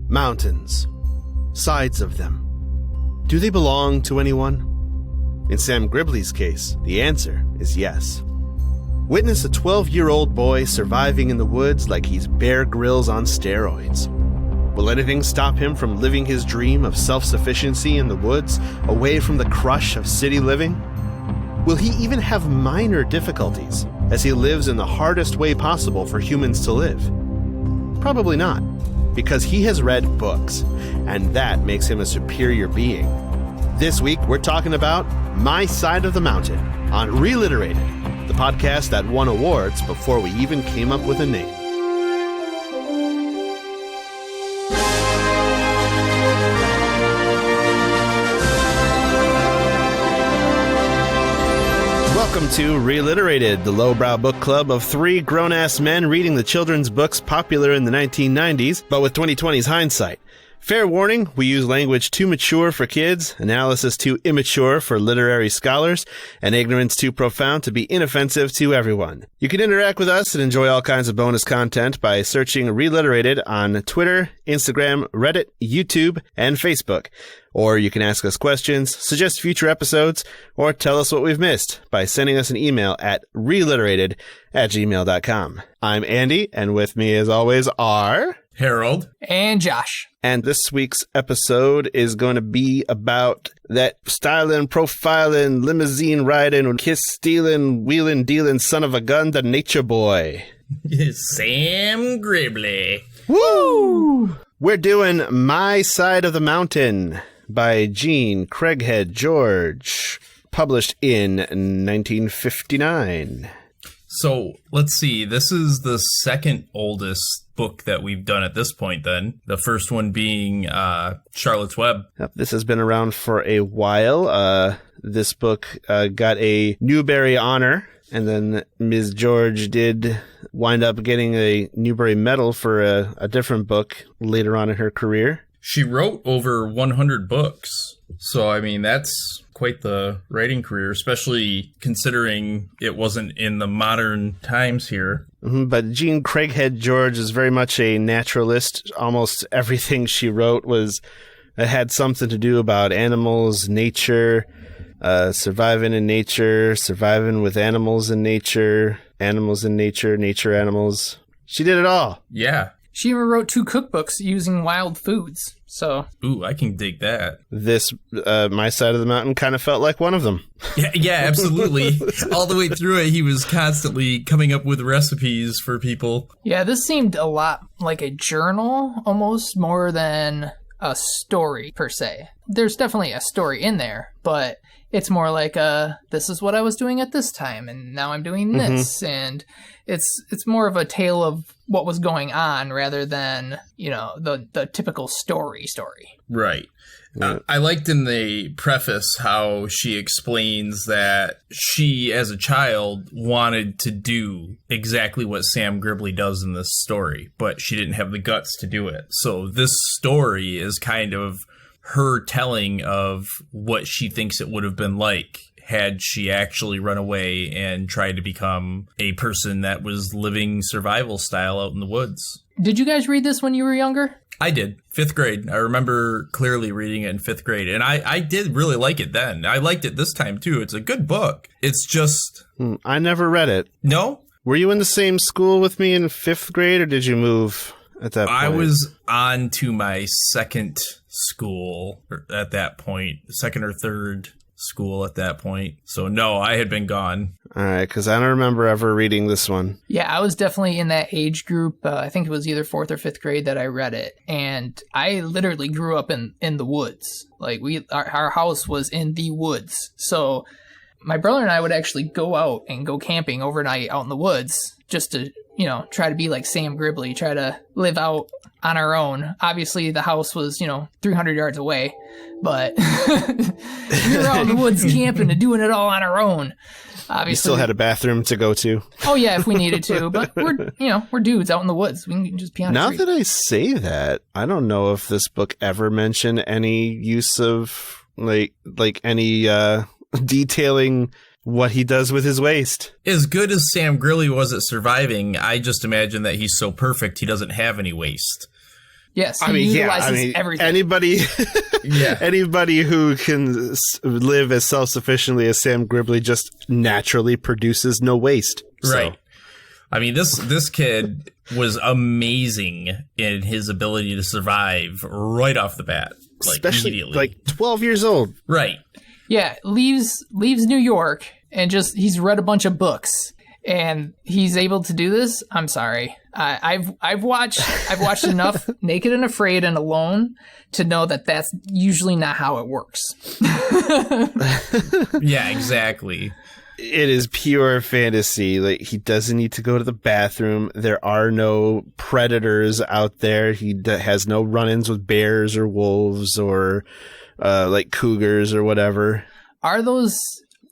Mountains. Sides of them. Do they belong to anyone? In Sam Gribley's case, the answer is yes. Witness a 12-year-old boy surviving in the woods like he's Bear Grylls on steroids. Will anything stop him from living his dream of self-sufficiency in the woods, away from the crush of city living? Will he even have minor difficulties as he lives in the hardest way possible for humans to live? Probably not, because he has read books, and that makes him a superior being. This week, we're talking about My Side of the Mountain on ReLiterated, the podcast that won awards before we even came up with a name. Welcome to ReLiterated, the lowbrow book club of three grown-ass men reading the children's books popular in the 1990s, but with 2020's hindsight. Fair warning, we use language too mature for kids, analysis too immature for literary scholars, and ignorance too profound to be inoffensive to everyone. You can interact with us and enjoy all kinds of bonus content by searching ReLiterated on Twitter, Instagram, Reddit, YouTube, and Facebook. Or you can ask us questions, suggest future episodes, or tell us what we've missed by sending us an email at reliterated@gmail.com. I'm Andy, and with me as always are... Harold. And Josh. And this week's episode is going to be about that styling, profiling, limousine riding, kiss stealing, wheeling, dealing son of a gun, the nature boy. Sam Gribley. Woo! We're doing My Side of the Mountain by Jean Craighead George, published in 1959. So, let's see. This is the second oldest book that we've done at this point, then. The first one being Charlotte's Web. Yep, this has been around for a while. This book got a Newbery honor, and then Ms. George did wind up getting a Newbery medal for a different book later on in her career. She wrote over 100 books. So, I mean, that's quite the writing career, especially considering it wasn't in the modern times here. But Jean Craighead George is very much a naturalist. Almost everything she wrote had something to do about animals, nature, surviving in nature, surviving with animals in nature, nature, animals. She did it all. Yeah. She even wrote 2 cookbooks using wild foods, so... Ooh, I can dig that. This, My Side of the Mountain, kind of felt like one of them. Yeah, absolutely. All the way through it, he was constantly coming up with recipes for people. Yeah, this seemed a lot like a journal, almost, more than a story, per se. There's definitely a story in there, but it's more like this is what I was doing at this time, and now I'm doing this, and it's more of a tale of what was going on rather than, you know, the typical story. Right. I liked in the preface how she explains that she, as a child, wanted to do exactly what Sam Gribley does in this story, but she didn't have the guts to do it. So this story is kind of her telling of what she thinks it would have been like had she actually run away and tried to become a person that was living survival style out in the woods. Did you guys read this when you were younger? I did. 5th grade. I remember clearly reading it in 5th grade. And I did really like it then. I liked it this time, too. It's a good book. It's just... I never read it. No? Were you in the same school with me in 5th grade, or did you move at that point? I was on to my second school at that point. Second or third school at that point. So no, I had been gone. All right, because I don't remember ever reading this one. Yeah, I was definitely in that age group. I think it was either 4th or 5th grade that I read it. And I literally grew up in the woods. Like, our house was in the woods. So my brother and I would actually go out and go camping overnight out in the woods just to, you know, try to be like Sam Gribley, try to live out on our own. Obviously, the house was, 300 yards away, but we were out in the woods camping and doing it all on our own. Obviously, you still had a bathroom to go to. Oh yeah, if we needed to, but we're dudes out in the woods. We can just be on. Now that I say that, I don't know if this book ever mentioned any use of like any detailing what he does with his waste. As good as Sam Gribley was at surviving, I just imagine that he's so perfect he doesn't have any waste. Yes, he utilizes everything. Anybody who can live as self-sufficiently as Sam Gribley just naturally produces no waste. Right. So. I mean, this kid was amazing in his ability to survive right off the bat, like especially immediately. Like 12 years old. Right. Yeah, leaves New York and he's read a bunch of books and he's able to do this. I'm sorry. I've watched enough Naked and Afraid and Alone to know that that's usually not how it works. Yeah, exactly. It is pure fantasy. Like, he doesn't need to go to the bathroom. There are no predators out there. He has no run-ins with bears or wolves or like cougars or whatever. Are those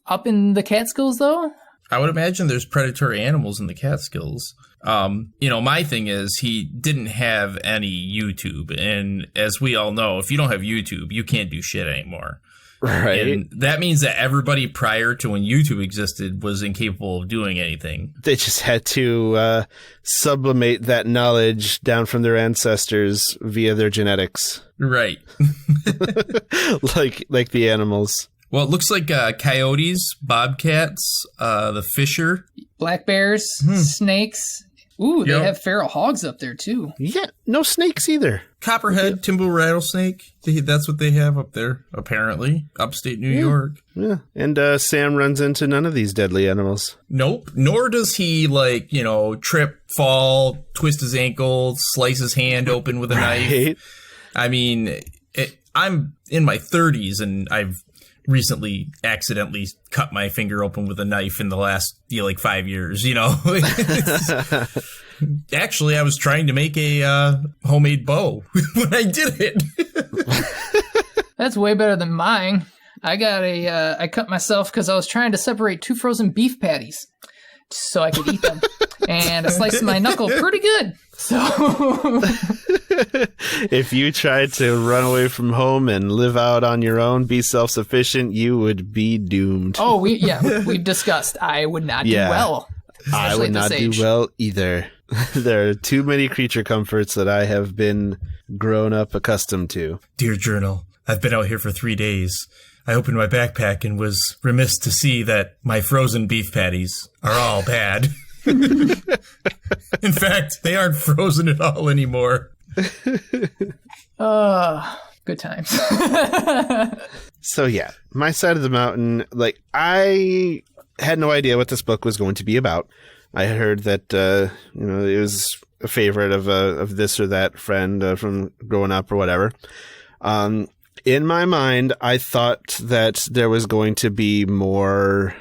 up in the Catskills though? I would imagine there's predatory animals in the Catskills. My thing is he didn't have any YouTube, and as we all know, if you don't have YouTube, you can't do shit anymore. Right. And that means that everybody prior to when YouTube existed was incapable of doing anything. They just had to sublimate that knowledge down from their ancestors via their genetics. Right. like the animals. Well, it looks like coyotes, bobcats, the fisher. Black bears, snakes. Ooh, they Yep. have feral hogs up there too. Yeah, no snakes either. Copperhead, timber rattlesnake. That's what they have up there, apparently. Upstate New York. Yeah, and Sam runs into none of these deadly animals. Nope. Nor does he, trip, fall, twist his ankle, slice his hand open with a knife. I mean, I'm in my 30s, and I've recently accidentally cut my finger open with a knife in the last 5 years, Actually, I was trying to make a homemade bow when I did it. That's way better than mine. I cut myself because I was trying to separate 2 frozen beef patties so I could eat them. And I sliced my knuckle pretty good. So if you tried to run away from home and live out on your own, be self-sufficient, you would be doomed. Oh, we've discussed. I would not do well. I would not do well either. There are too many creature comforts that I have been grown up accustomed to. Dear Journal, I've been out here for 3 days. I opened my backpack and was remiss to see that my frozen beef patties are all bad. In fact, they aren't frozen at all anymore. Good times. So yeah, my side of the mountain, I had no idea what this book was going to be about. I heard that, it was a favorite of this or that friend from growing up or whatever. In my mind, I thought that there was going to be more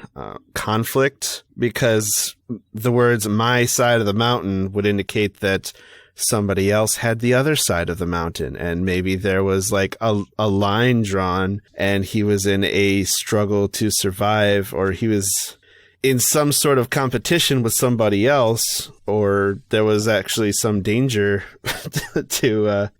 conflict because the words "my side of the mountain" would indicate that somebody else had the other side of the mountain, and maybe there was a line drawn and he was in a struggle to survive, or he was in some sort of competition with somebody else, or there was actually some danger to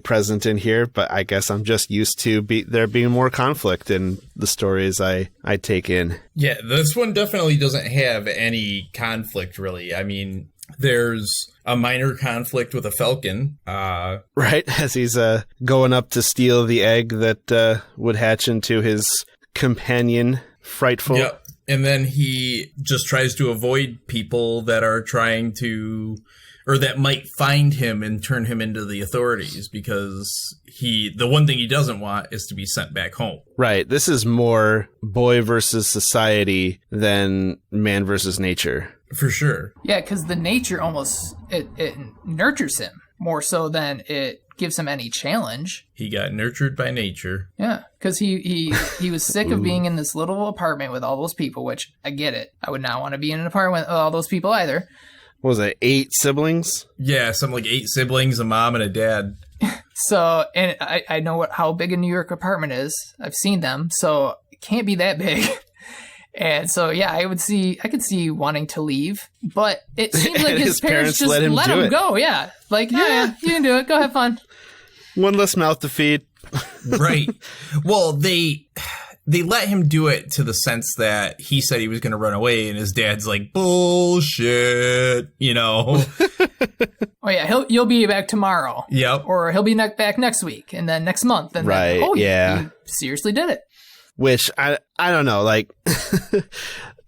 present in here. But I guess I'm just used to there being more conflict in the stories I take in. Yeah, this one definitely doesn't have any conflict, really. I mean, there's a minor conflict with a falcon. Right, as he's going up to steal the egg that would hatch into his companion, Frightful. Yep. And then he just tries to avoid people that are trying to, or that might find him and turn him into the authorities, because the one thing he doesn't want is to be sent back home. Right. This is more boy versus society than man versus nature. For sure. Yeah, because the nature almost, it nurtures him more so than it gives him any challenge. He got nurtured by nature. Yeah, because he was sick of being in this little apartment with all those people, which I get it. I would not want to be in an apartment with all those people either. What was it, 8 siblings? Yeah, something like 8 siblings, a mom and a dad. So, and I know how big a New York apartment is. I've seen them, so it can't be that big. And so, yeah, I could see wanting to leave, but it seems like his parents just let him go. Yeah. Yeah, you can do it. Go have fun. One less mouth to feed. Right. Well, they let him do it to the sense that he said he was going to run away, and his dad's like, bullshit, you know? Oh yeah, you'll be back tomorrow. Yep. Or he'll be back next week, and then next month, and right? then, yeah, you seriously did it. Which I don't know, like.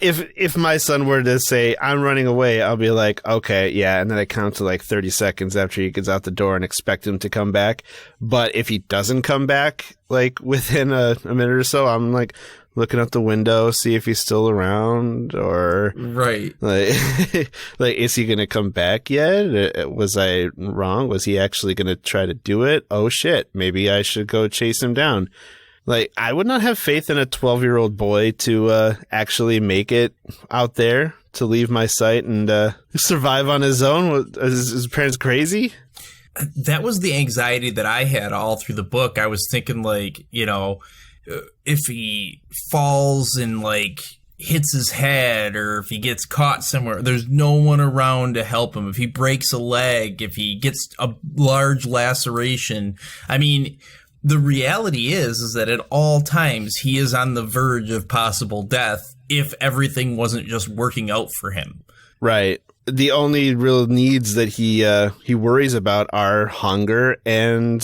If my son were to say, I'm running away, I'll be like, okay, yeah. And then I count to like 30 seconds after he gets out the door and expect him to come back. But if he doesn't come back, like within a minute or so, I'm like looking out the window, see if he's still around or. Right. Like, like, is he going to come back yet? Was I wrong? Was he actually going to try to do it? Oh shit. Maybe I should go chase him down. Like, I would not have faith in a 12-year-old boy to actually make it out there, to leave my sight and survive on his own. Is his parents crazy? That was the anxiety that I had all through the book. I was thinking, like, you know, if he falls and, like, hits his head, or if he gets caught somewhere, there's no one around to help him. If he breaks a leg, if he gets a large laceration, I mean... The reality is that at all times he is on the verge of possible death if everything wasn't just working out for him. Right. The only real needs that he worries about are hunger and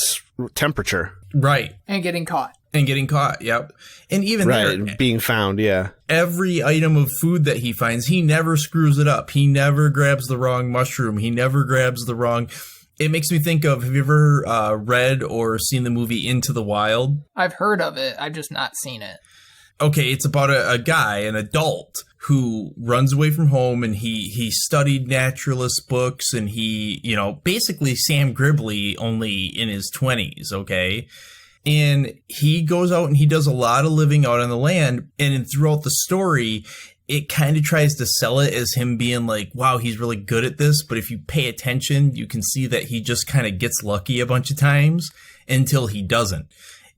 temperature. Right. And getting caught. Yep. And even there, being found, yeah. Every item of food that he finds, he never screws it up. He never grabs the wrong mushroom. He never grabs the wrong... It makes me think of, have you ever read or seen the movie Into the Wild? I've heard of it. I've just not seen it. Okay, it's about a guy, an adult, who runs away from home, and he studied naturalist books, and he, you know, basically Sam Gribley, only in his 20s, okay? And he goes out and he does a lot of living out on the land, and throughout the story... It kind of tries to sell it as him being like, wow, he's really good at this. But if you pay attention, you can see that he just kind of gets lucky a bunch of times until he doesn't.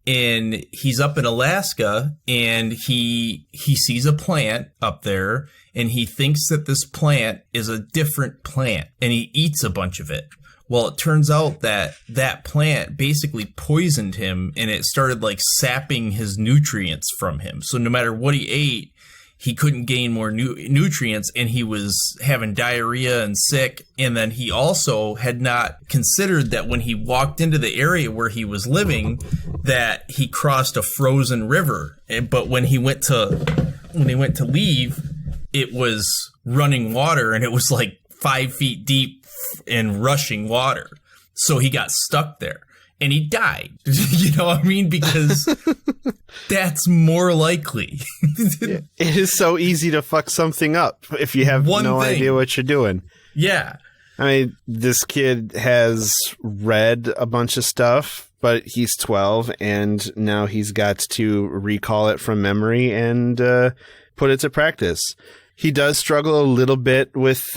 And he's up in Alaska and he sees a plant up there and he thinks that this plant is a different plant and he eats a bunch of it. Well, it turns out that that plant basically poisoned him and it started like sapping his nutrients from him. So no matter what he ate, he couldn't gain more nutrients and he was having diarrhea and sick. And then he also had not considered that when he walked into the area where he was living, that he crossed a frozen river. But when he went to leave, it was running water and it was like 5 feet deep and rushing water. So he got stuck there. And he died, you know what I mean? Because that's more likely. It is so easy to fuck something up if you have no idea what you're doing. Yeah. I mean, this kid has read a bunch of stuff, but he's 12, and now he's got to recall it from memory and put it to practice. He does struggle a little bit with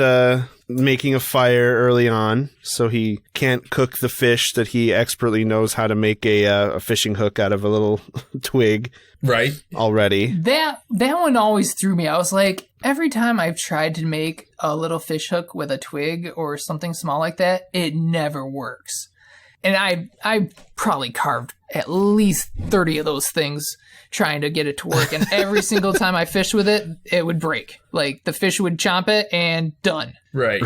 making a fire early on, so he can't cook the fish that he expertly knows how to make a fishing hook out of a little twig. Right. Already. That one always threw me. I was like, every time I've tried to make a little fish hook with a twig or something small like that, it never works. And I probably carved at least 30 of those things trying to get it to work. And every single time I fished with it, it would break. Like the fish would chomp it and done. Right.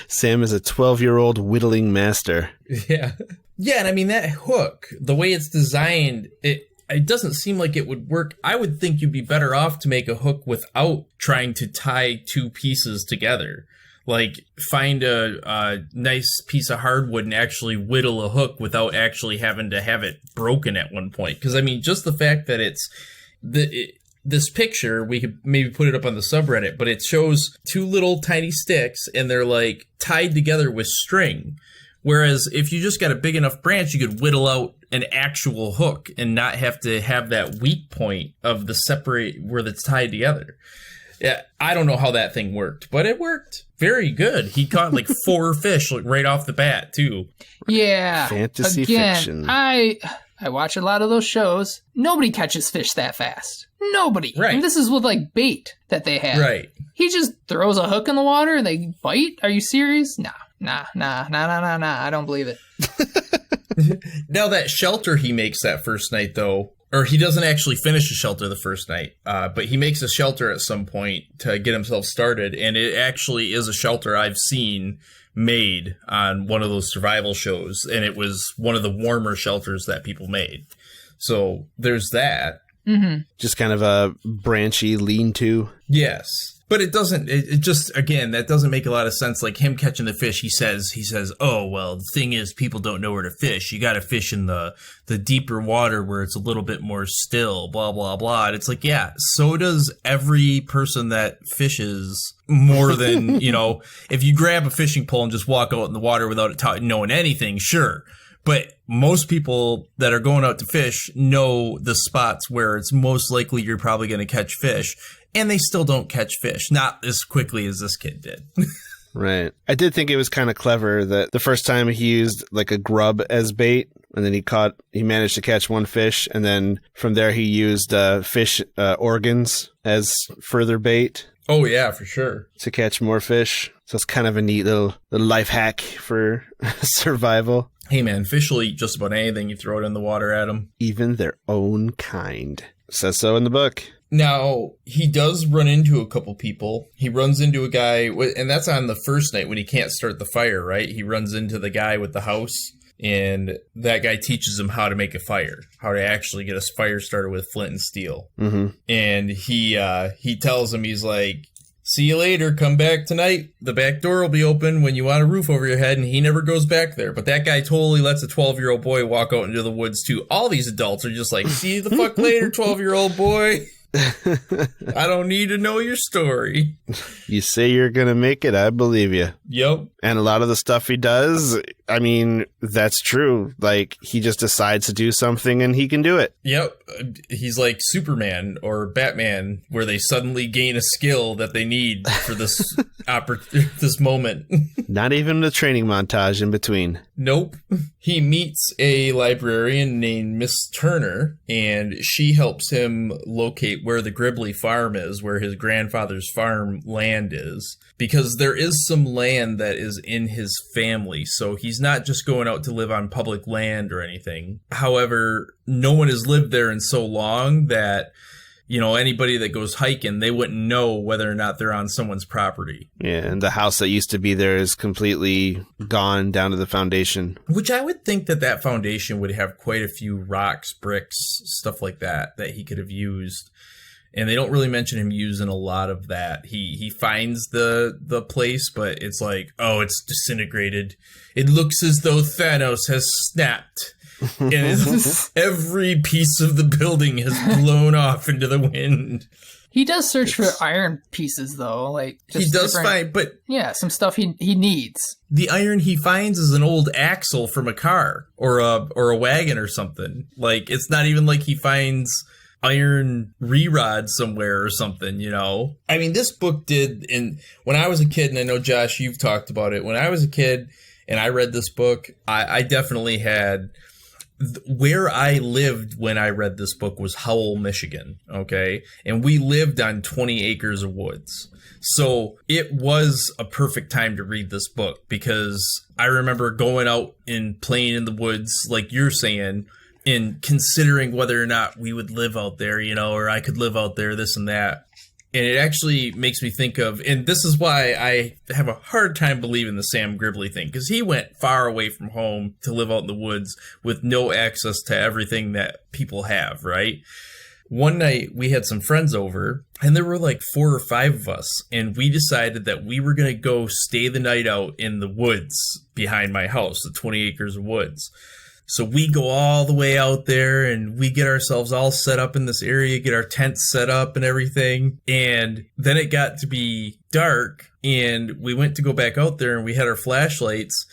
Sam is a 12-year-old whittling master. Yeah. Yeah, and I mean, that hook, the way it's designed, it doesn't seem like it would work. I would think you'd be better off to make a hook without trying to tie two pieces together. Like, find a nice piece of hardwood and actually whittle a hook without actually having to have it broken at one point. Because, I mean, just the fact that this picture, we could maybe put it up on the subreddit, but it shows two little tiny sticks and they're, like, tied together with string. Whereas if you just got a big enough branch, you could whittle out an actual hook and not have to have that weak point of the separate where that's tied together. Yeah, I don't know how that thing worked, but it worked very good. He caught like 4 fish like, right off the bat, too. Yeah. Fantasy fiction. I watch a lot of those shows. Nobody catches fish that fast. Nobody. Right. And this is with like bait that they have. Right. He just throws a hook in the water and they bite? Are you serious? Nah. I don't believe it. Now that shelter he makes that first night, though, or he doesn't actually finish a shelter the first night, but he makes a shelter at some point to get himself started, and it actually is a shelter I've seen made on one of those survival shows, and it was one of the warmer shelters that people made. So there's that. Mm-hmm. Just kind of a branchy lean-to. Yes. But it doesn't, it just, again, that doesn't make a lot of sense. Like him catching the fish, he says, oh, well, the thing is, people don't know where to fish. You got to fish in the deeper water where it's a little bit more still, blah, blah, blah. And it's like, yeah, so does every person that fishes more than, if you grab a fishing pole and just walk out in the water without knowing anything, sure. But most people that are going out to fish know the spots where it's most likely you're probably going to catch fish. And they still don't catch fish, not as quickly as this kid did. Right. I did think it was kind of clever that the first time he used like a grub as bait, and then he managed to catch one fish, and then from there he used fish organs as further bait. Oh, yeah, for sure. To catch more fish. So it's kind of a neat little life hack for survival. Hey, man, fish will eat just about anything you throw it in the water at them. Even their own kind. Says so in the book. Now, he does run into a couple people. He runs into a guy, and that's on the first night when he can't start the fire, right? He runs into the guy with the house, and that guy teaches him how to make a fire, how to actually get a fire started with flint and steel. Mm-hmm. And he tells him, he's like, see you later, come back tonight. The back door will be open when you want a roof over your head, and he never goes back there. But that guy totally lets a 12-year-old boy walk out into the woods, too. All these adults are just like, see you the fuck later, 12-year-old boy. I don't need to know your story. You say you're going to make it, I believe you. Yep. And a lot of the stuff he does, I mean, that's true. Like, he just decides to do something and he can do it. Yep. He's like Superman or Batman, where they suddenly gain a skill that they need for this this moment. Not even a training montage in between. Nope. He meets a librarian named Miss Turner, and she helps him locate where the Gribley farm is, where his grandfather's farm land is, because there is some land that is in his family, so he's not just going out to live on public land or anything. However, no one has lived there in so long that, anybody that goes hiking, they wouldn't know whether or not they're on someone's property. Yeah, and the house that used to be there is completely gone down to the foundation. Which I would think that foundation would have quite a few rocks, bricks, stuff like that he could have used. And they don't really mention him using a lot of that. He finds the place, but it's like, oh, it's disintegrated. It looks as though Thanos has snapped. And every piece of the building has blown off into the wind. He does search for iron pieces, though. Like he does find, but yeah, some stuff he needs. The iron he finds is an old axle from a car or a wagon or something. Like, it's not even like he finds iron re-rod somewhere or something, I mean, this book when I was a kid, and I know, Josh, you've talked about it. When I was a kid and I read this book, I definitely had... Where I lived when I read this book was Howell, Michigan, okay? And we lived on 20 acres of woods. So it was a perfect time to read this book, because I remember going out and playing in the woods, like you're saying, and considering whether or not we would live out there, or I could live out there, this and that. And it actually makes me think of, and this is why I have a hard time believing the Sam Gribley thing, because he went far away from home to live out in the woods with no access to everything that people have, right? One night we had some friends over, and there were like 4 or 5 of us, and we decided that we were going to go stay the night out in the woods behind my house, the 20 acres of woods. So we go all the way out there and we get ourselves all set up in this area, get our tents set up and everything. And then it got to be dark, and we went to go back out there, and we had our flashlights,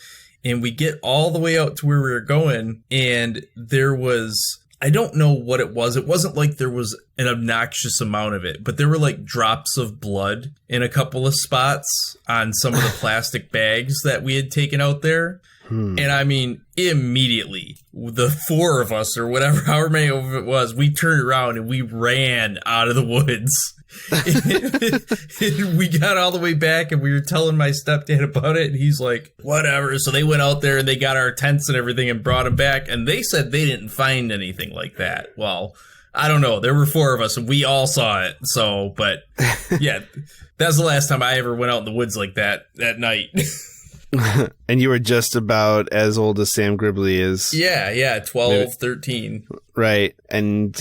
and we get all the way out to where we were going. And there was, I don't know what it was. It wasn't like there was an obnoxious amount of it, but there were like drops of blood in a couple of spots on some of the plastic bags that we had taken out there. And I mean, immediately, the four of us, or whatever, however many of it was, we turned around and we ran out of the woods. And we got all the way back and we were telling my stepdad about it, and he's like, whatever. So they went out there and they got our tents and everything and brought them back, and they said they didn't find anything like that. Well, I don't know. There were four of us and we all saw it. So, but yeah, that's the last time I ever went out in the woods like that night. And you were just about as old as Sam Gribley is. Yeah, 12, maybe. 13. Right. And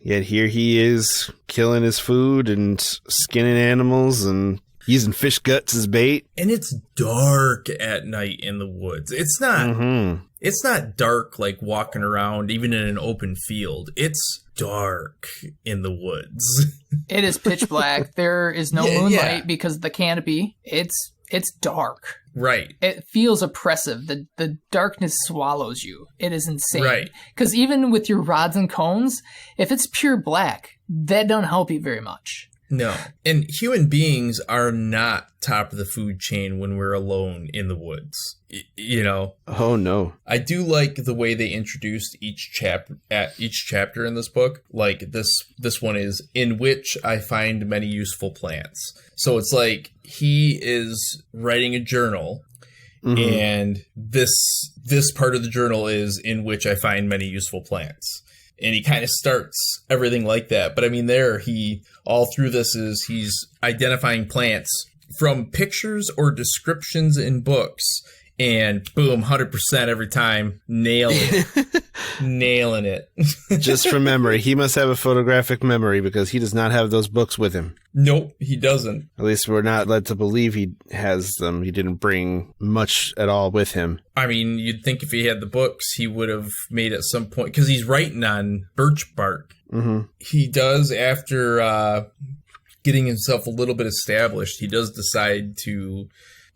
yet here he is killing his food and skinning animals and using fish guts as bait. And it's dark at night in the woods. It's not it's not dark like walking around even in an open field. It's dark in the woods. It is pitch black. There is no moonlight because of the canopy. It's dark. Right. It feels oppressive. The darkness swallows you. It is insane. Right. Because even with your rods and cones, if it's pure black, that don't help you very much. No. And human beings are not top of the food chain when we're alone in the woods. You know? Oh, no. I do like the way they introduced each chapter in this book. Like this one is, in which I find many useful plants. So it's like he is writing a journal, and this part of the journal is in which I find many useful plants. And he kind of starts everything like that. But I mean, all through this is he's identifying plants from pictures or descriptions in books. And boom, 100% every time, nailing it. Just remember, he must have a photographic memory because he does not have those books with him. Nope, he doesn't. At least we're not led to believe he has them. He didn't bring much at all with him. I mean, you'd think if he had the books, he would have made at some point, because he's writing on birch bark. Mm-hmm. He does, after getting himself a little bit established, he does decide to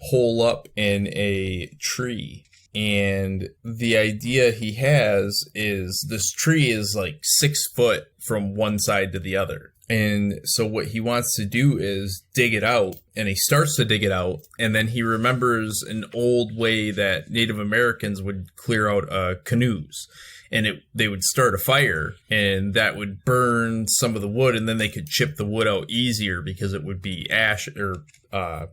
hole up in a tree. And the idea he has is this tree is like 6 foot from one side to the other. And so what he wants to do is dig it out, and he starts to dig it out, and then he remembers an old way that Native Americans would clear out canoes. And they would start a fire, and that would burn some of the wood, and then they could chip the wood out easier because it would be ash or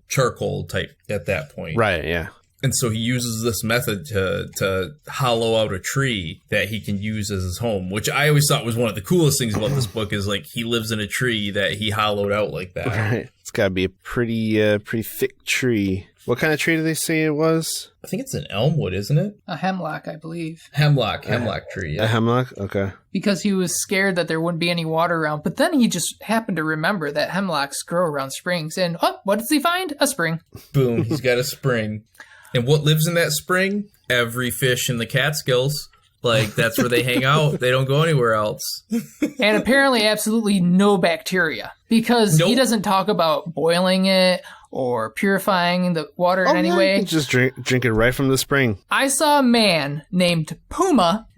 charcoal type at that point. Right, yeah. And so he uses this method to hollow out a tree that he can use as his home, which I always thought was one of the coolest things about this book is like he lives in a tree that he hollowed out like that. Right. It's got to be a pretty thick tree. What kind of tree do they say it was? I think it's an elmwood, isn't it? A hemlock, I believe. Hemlock tree. Yeah. A hemlock? Okay. Because he was scared that there wouldn't be any water around, but then he just happened to remember that hemlocks grow around springs, and what does he find? A spring. Boom, he's got a spring. And what lives in that spring? Every fish in the Catskills. Like, that's where they hang out. They don't go anywhere else. And apparently absolutely no bacteria. Because he doesn't talk about boiling it or purifying the water in any way. You can just drink it right from the spring. I saw a man named Puma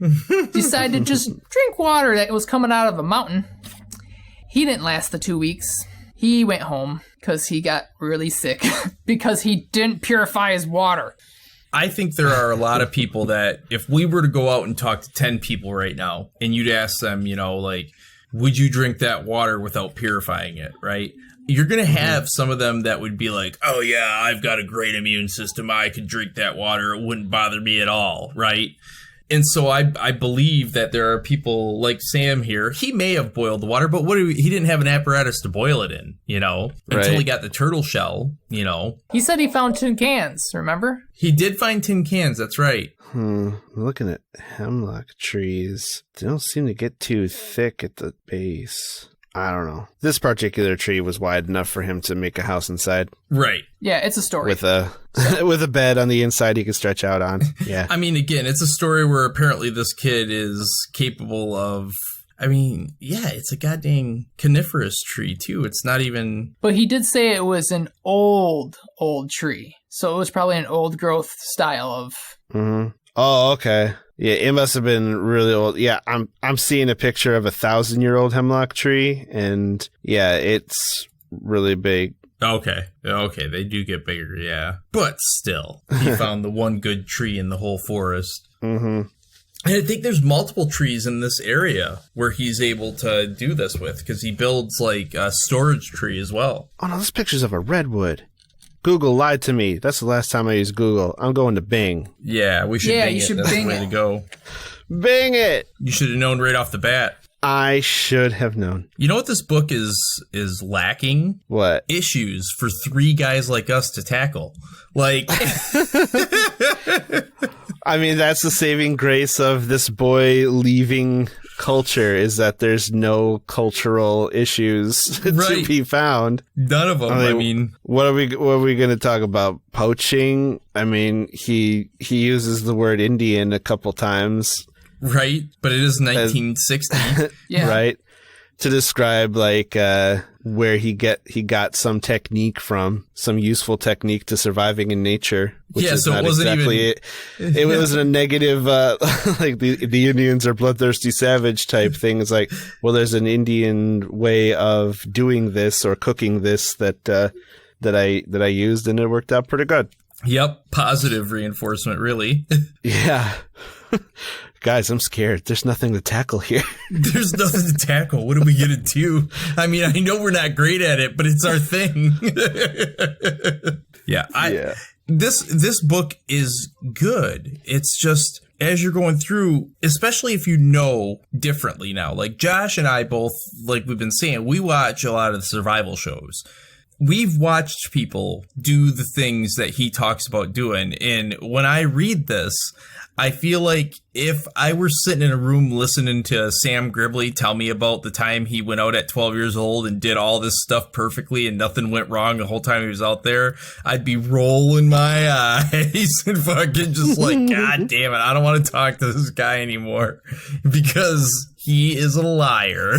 decide to just drink water that was coming out of a mountain. He didn't last the 2 weeks. He went home because he got really sick because he didn't purify his water. I think there are a lot of people that if we were to go out and talk to 10 people right now and you'd ask them, you know, like, would you drink that water without purifying it, right? You're going to have some of them that would be like, oh, yeah, I've got a great immune system. I could drink that water. It wouldn't bother me at all, right? And so I believe that there are people like Sam here. He may have boiled the water, but he didn't have an apparatus to boil it in, you know, until he got the turtle shell, you know. He said he found tin cans, remember? He did find tin cans, that's right. I'm looking at hemlock trees. They don't seem to get too thick at the base. I don't know. This particular tree was wide enough for him to make a house inside. Right. Yeah, it's a story. With a bed on the inside he could stretch out on. Yeah. I mean, again, it's a story where apparently this kid is capable of... I mean, yeah, it's a goddamn coniferous tree, too. It's not even... But he did say it was an old tree. So it was probably an old growth style of... Mm-hmm. Oh, okay. Yeah, it must have been really old. Yeah, I'm seeing a picture of 1,000-year-old hemlock tree, and yeah, it's really big. Okay, they do get bigger, yeah. But still, he found the one good tree in the whole forest. Mm-hmm. And I think there's multiple trees in this area where he's able to do this with, because he builds like a storage tree as well. Oh no, this picture's of a redwood. Google lied to me. That's the last time I used Google. I'm going to Bing. Yeah, we should Bing it. That's the way to go. Bing it! You should have known right off the bat. I should have known. You know what this book is lacking? What? Issues for 3 guys like us to tackle. Like... I mean, that's the saving grace of this boy leaving culture, is that there's no cultural issues to be found. None of them. I mean, what are we going to talk about? Poaching? I mean, he uses the word Indian a couple times. Right, but it is 1960. Yeah. Right. To describe like where he got some technique from, some useful technique to surviving in nature. Which is so it wasn't exactly even... It was a negative, like the Indians are bloodthirsty savage type thing. It's like, well, there's an Indian way of doing this or cooking this that I used, and it worked out pretty good. Yep, positive reinforcement, really. Yeah. Guys, I'm scared. There's nothing to tackle here. There's nothing to tackle. What are we going to do? I mean, I know we're not great at it, but it's our thing. Yeah. This book is good. It's just, as you're going through, especially if you know differently now, like Josh and I both, like we've been saying, we watch a lot of the survival shows. We've watched people do the things that he talks about doing. And when I read this, I feel like if I were sitting in a room listening to Sam Gribley tell me about the time he went out at 12 years old and did all this stuff perfectly and nothing went wrong the whole time he was out there, I'd be rolling my eyes and fucking just like, God damn it, I don't want to talk to this guy anymore because he is a liar.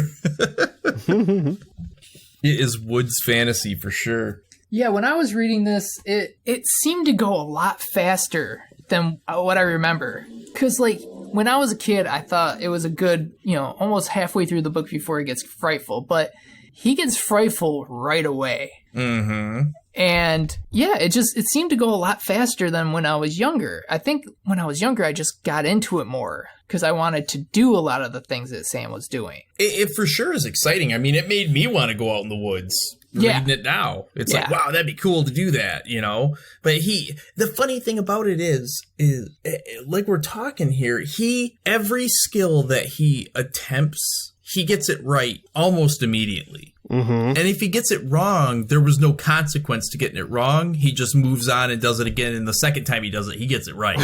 It is Wood's fantasy for sure. Yeah, when I was reading this, it seemed to go a lot faster than what I remember. Because, like, when I was a kid, I thought it was a good, almost halfway through the book before it gets frightful. But he gets frightful right away. Mm-hmm. And, yeah, it seemed to go a lot faster than when I was younger. I think when I was younger, I just got into it more because I wanted to do a lot of the things that Sam was doing. It for sure is exciting. I mean, it made me want to go out in the woods. Reading it now, it's like, wow, that'd be cool to do that, But the funny thing about it is like we're talking here, every skill that he attempts, he gets it right almost immediately. Mm-hmm. And if he gets it wrong, there was no consequence to getting it wrong. He just moves on and does it again. And the second time he does it, he gets it right.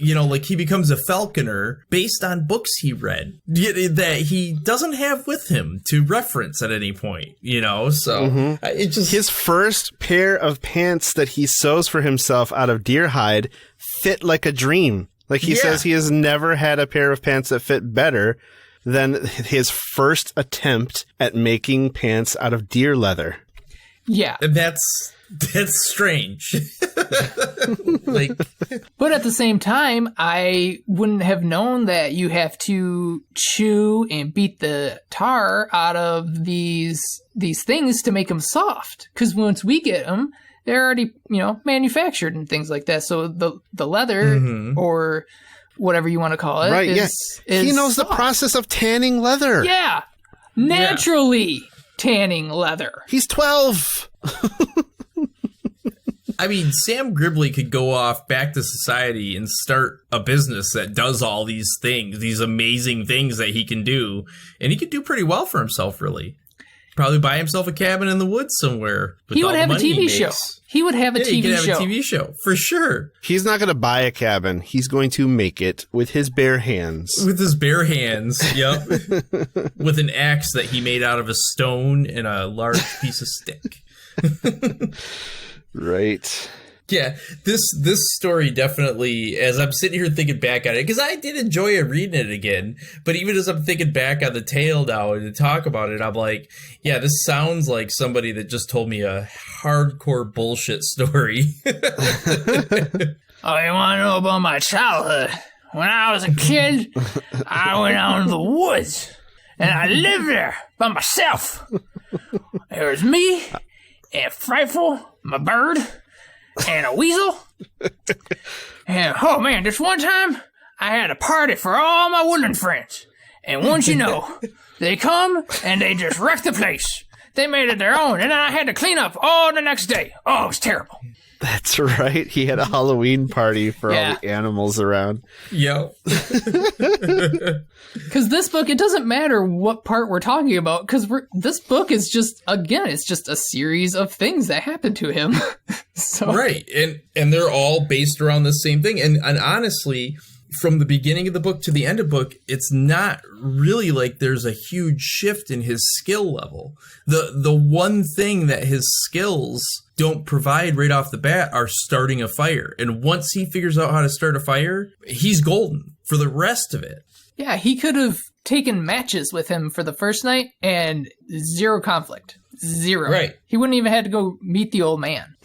Like he becomes a falconer based on books he read that he doesn't have with him to reference at any point, so it just... His first pair of pants that he sews for himself out of deer hide fit like a dream. Like he says he has never had a pair of pants that fit better than his first attempt at making pants out of deer leather. Yeah. And that's strange. But at the same time, I wouldn't have known that you have to chew and beat the tar out of these things to make them soft. Because once we get them, they're already, manufactured and things like that. So the leather or whatever you want to call it is he knows soft. the process of tanning leather. Yeah. Naturally tanning leather. He's 12. I mean, Sam Gribley could go off back to society and start a business that does all these things, these amazing things that he can do. And he could do pretty well for himself, really. Probably buy himself a cabin in the woods somewhere. He would have a TV show. He would have a TV show. A TV show, for sure. He's not going to buy a cabin. He's going to make it with his bare hands. With his bare hands, yep. With an axe that he made out of a stone and a large piece of stick. Right. Yeah, this story definitely, as I'm sitting here thinking back on it, because I did enjoy reading it again, but even as I'm thinking back on the tale now and to talk about it, I'm like, yeah, this sounds like somebody that just told me a hardcore bullshit story. Oh, you want to know about my childhood? When I was a kid, I went out in the woods, and I lived there by myself. There was me and Frightful, my bird, and a weasel. And, oh man, this one time, I had a party for all my woodland friends. And once you know, they come and they just wreck the place. They made it their own, and then I had to clean up all the next day. Oh, it was terrible. That's right. He had a Halloween party for all the animals around. Yep. Because this book, it doesn't matter what part we're talking about, because this book is just, again, it's just a series of things that happen to him. So. Right. And they're all based around the same thing. And honestly, from the beginning of the book to the end of the book, it's not really like there's a huge shift in his skill level. The one thing that his skills don't provide right off the bat are starting a fire. And once he figures out how to start a fire, he's golden for the rest of it. Yeah, he could have taken matches with him for the first night and zero conflict. Zero. Right. He wouldn't even have to go meet the old man.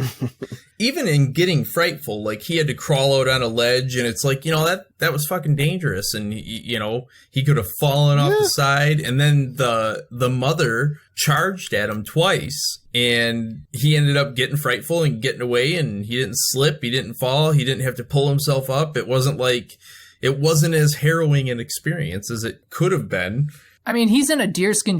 Even in getting Frightful, like, he had to crawl out on a ledge, and it's like, that was fucking dangerous. And, he could have fallen off the side, and then the mother charged at him twice, and he ended up getting Frightful and getting away, and he didn't slip, he didn't fall, he didn't have to pull himself up. It wasn't as harrowing an experience as it could have been. I mean, he's in a deerskin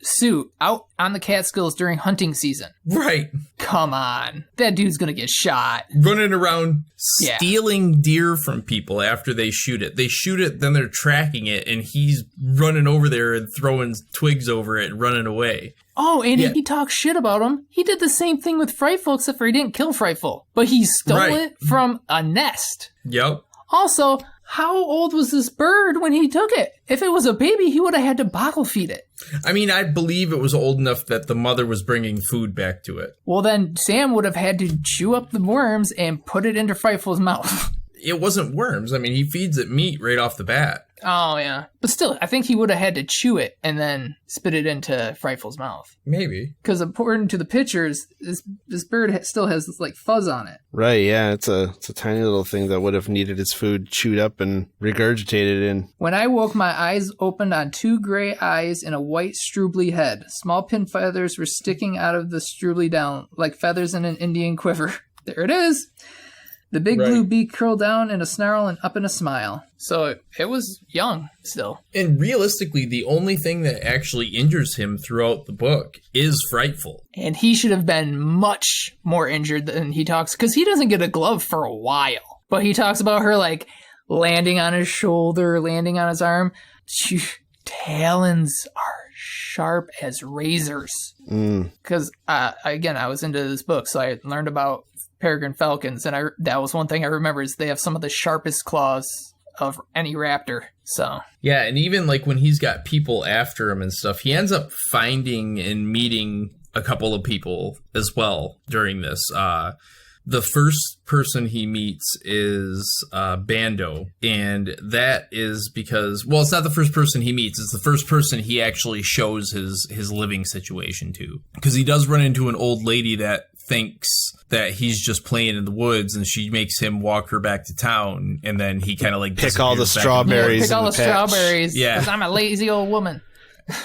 suit out on the Catskills during hunting season. Right. Come on. That dude's going to get shot. Running around stealing deer from people after they shoot it. They shoot it, then they're tracking it, and he's running over there and throwing twigs over it and running away. Oh, and he talks shit about him. He did the same thing with Frightful, except for he didn't kill Frightful. But he stole it from a nest. Yep. Also, how old was this bird when he took it? If it was a baby, he would have had to bottle feed it. I mean, I believe it was old enough that the mother was bringing food back to it. Well, then Sam would have had to chew up the worms and put it into Frightful's mouth. It wasn't worms. I mean, he feeds it meat right off the bat. Oh, yeah. But still, I think he would have had to chew it and then spit it into Frightful's mouth. Maybe. Because according to the pictures, this bird still has this, like, fuzz on it. Right, yeah. It's a tiny little thing that would have needed its food chewed up and regurgitated in. When I woke, my eyes opened on 2 gray eyes and a white Strubley head. Small pin feathers were sticking out of the Strubley down, like feathers in an Indian quiver. There it is. The big blue beak curled down in a snarl and up in a smile. So it was young still. And realistically, the only thing that actually injures him throughout the book is Frightful. And he should have been much more injured than he talks, because he doesn't get a glove for a while. But he talks about her, like, landing on his shoulder, landing on his arm. Talons are sharp as razors. Because, again, I was into this book, so I learned about peregrine falcons, and that was one thing I remember, is they have some of the sharpest claws of any raptor. So yeah, and even like when he's got people after him and stuff, he ends up finding and meeting a couple of people as well during this. The first person he meets is Bando, and that is because, well, it's not the first person he meets, it's the first person he actually shows his living situation to, because he does run into an old lady that thinks that he's just playing in the woods, and she makes him walk her back to town, and then he kind of like pick all the strawberries. Pick all the strawberries. Yeah, because I'm a lazy old woman.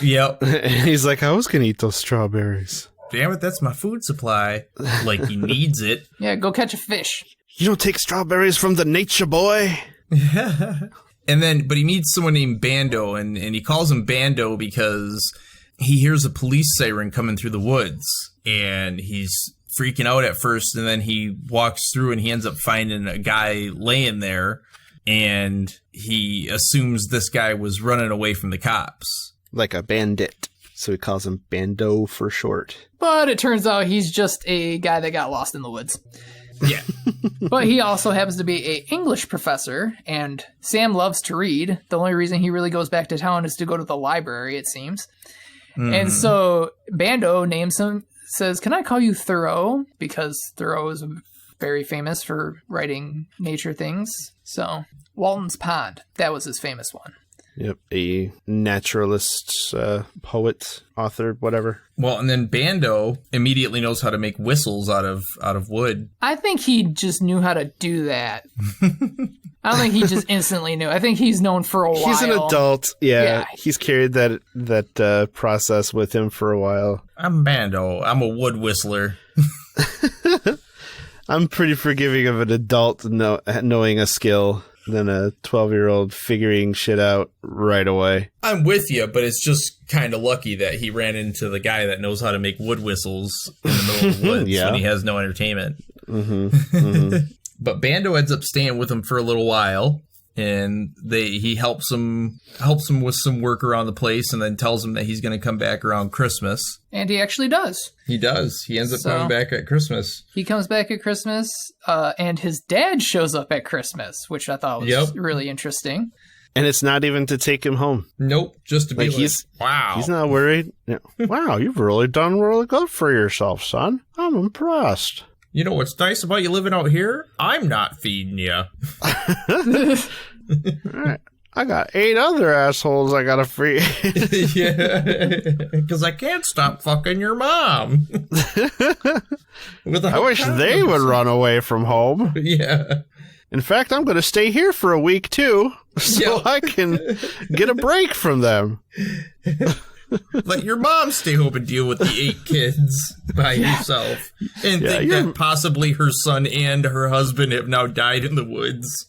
Yep. And he's like, I was gonna eat those strawberries. Damn it, that's my food supply. Like, he needs it. Yeah, go catch a fish. You don't take strawberries from the nature boy. And then, but he meets someone named Bando, and he calls him Bando because he hears a police siren coming through the woods, and he's freaking out at first, and then he walks through and he ends up finding a guy laying there, and he assumes this guy was running away from the cops. Like a bandit. So he calls him Bando for short. But it turns out he's just a guy that got lost in the woods. Yeah. But he also happens to be an English professor, and Sam loves to read. The only reason he really goes back to town is to go to the library, it seems. And so Bando names him, says, "Can I call you Thoreau?" Because Thoreau is very famous for writing nature things. So Walton's Pond, that was his famous one. Yep, a naturalist, poet, author, whatever. Well, and then Bando immediately knows how to make whistles out of wood. I think he just knew how to do that. I don't think he just instantly knew. I think he's known for a while. He's an adult. Yeah. He's carried that process with him for a while. I'm Bando. I'm a wood whistler. I'm pretty forgiving of an adult knowing a skill than a 12-year-old figuring shit out right away. I'm with you, but it's just kind of lucky that he ran into the guy that knows how to make wood whistles in the middle of the woods when he has no entertainment. Mm-hmm. Mm-hmm. But Bando ends up staying with him for a little while, and he helps him with some work around the place, and then tells him that he's going to come back around Christmas. And he actually does. He does. He ends up coming back at Christmas. He comes back at Christmas, and his dad shows up at Christmas, which I thought was really interesting. And it's not even to take him home. Nope, just to be like, wow. He's not worried. Wow, you've really done really good for yourself, son. I'm impressed. You know what's nice about you living out here? I'm not feeding you. All right. I got 8 other assholes I gotta feed. Yeah, because I can't stop fucking your mom. I wish they would run away from home. Yeah. In fact, I'm gonna stay here for a week too, so I can get a break from them. Let your mom stay home and deal with the 8 kids by herself. And think that possibly her son and her husband have now died in the woods.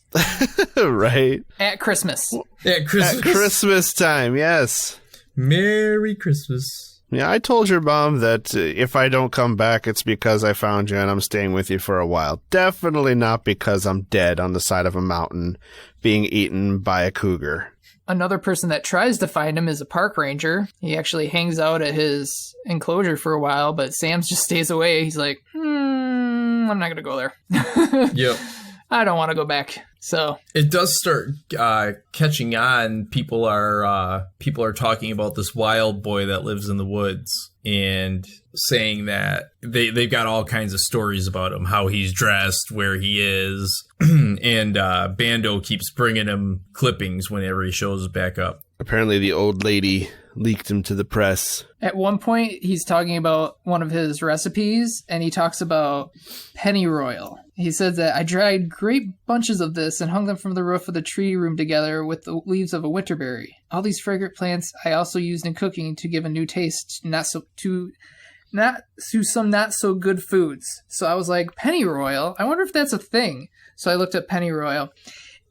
Right. At Christmas. At Christmas. At Christmas time, yes. Merry Christmas. Yeah, I told your mom that if I don't come back, it's because I found you and I'm staying with you for a while. Definitely not because I'm dead on the side of a mountain being eaten by a cougar. Another person that tries to find him is a park ranger. He actually hangs out at his enclosure for a while, but Sam's just stays away. He's like, I'm not going to go there. Yep. I don't want to go back. So it does start catching on. People are talking about this wild boy that lives in the woods and saying that they've got all kinds of stories about him, how he's dressed, where he is. And Bando keeps bringing him clippings whenever he shows back up. Apparently the old lady leaked him to the press. At one point, he's talking about one of his recipes, and he talks about pennyroyal. He says that I dried great bunches of this and hung them from the roof of the tree room together with the leaves of a winterberry. All these fragrant plants I also used in cooking to give a new taste to some not so good foods. So I was like, pennyroyal? I wonder if that's a thing. So I looked up pennyroyal.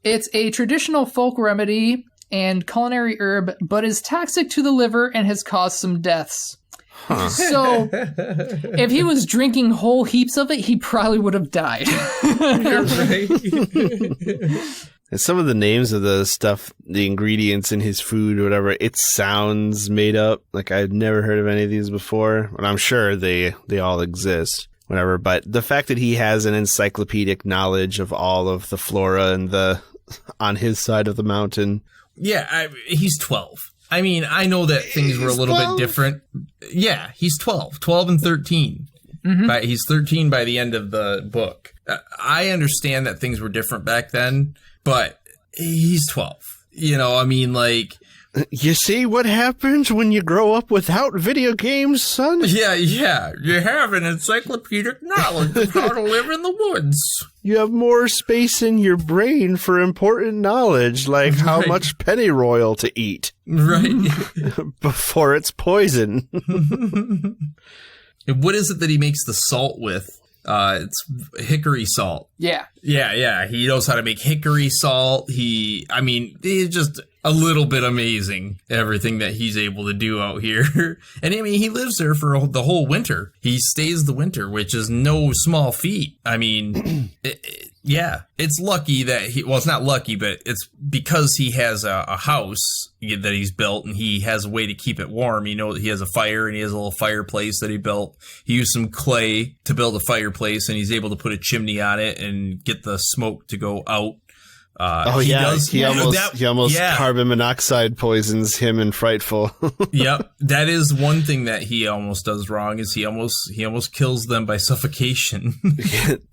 It's a traditional folk remedy and culinary herb, but is toxic to the liver and has caused some deaths. Huh. So, if he was drinking whole heaps of it, he probably would have died. You're right. And some of the names of the stuff, the ingredients in his food or whatever, it sounds made up. Like I'd never heard of any of these before, and I'm sure they all exist. Whatever, but the fact that he has an encyclopedic knowledge of all of the flora and on his side of the mountain. Yeah, he's 12. I mean, I know that things were a little 12? Bit different. Yeah, he's 12 and 13. Mm-hmm. He's 13 by the end of the book. I understand that things were different back then, but he's 12. You know, I mean, like... You see what happens when you grow up without video games, son? Yeah. You have an encyclopedic knowledge of how to live in the woods. You have more space in your brain for important knowledge, like how much pennyroyal to eat. Right. Before it's poison. What is it that he makes the salt with? It's hickory salt. Yeah. Yeah. He knows how to make hickory salt. He's just a little bit amazing, everything that he's able to do out here. And I mean, he lives there for the whole winter. He stays the winter, which is no small feat. I mean, it's lucky that it's not lucky, but it's because he has a house that he's built and he has a way to keep it warm. You know, he has a fire and he has a little fireplace that he built. He used some clay to build a fireplace and he's able to put a chimney on it and get the smoke to go out. He almost carbon monoxide poisons him in Frightful. Yep, that is one thing that he almost does wrong. Is he almost kills them by suffocation.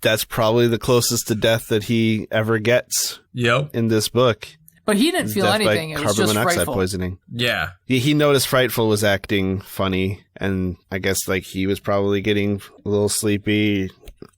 That's probably the closest to death that he ever gets. Yep, in this book. But he didn't feel death anything. by It was carbon just monoxide frightful. poisoning. Yeah. He noticed Frightful was acting funny, and I guess like he was probably getting a little sleepy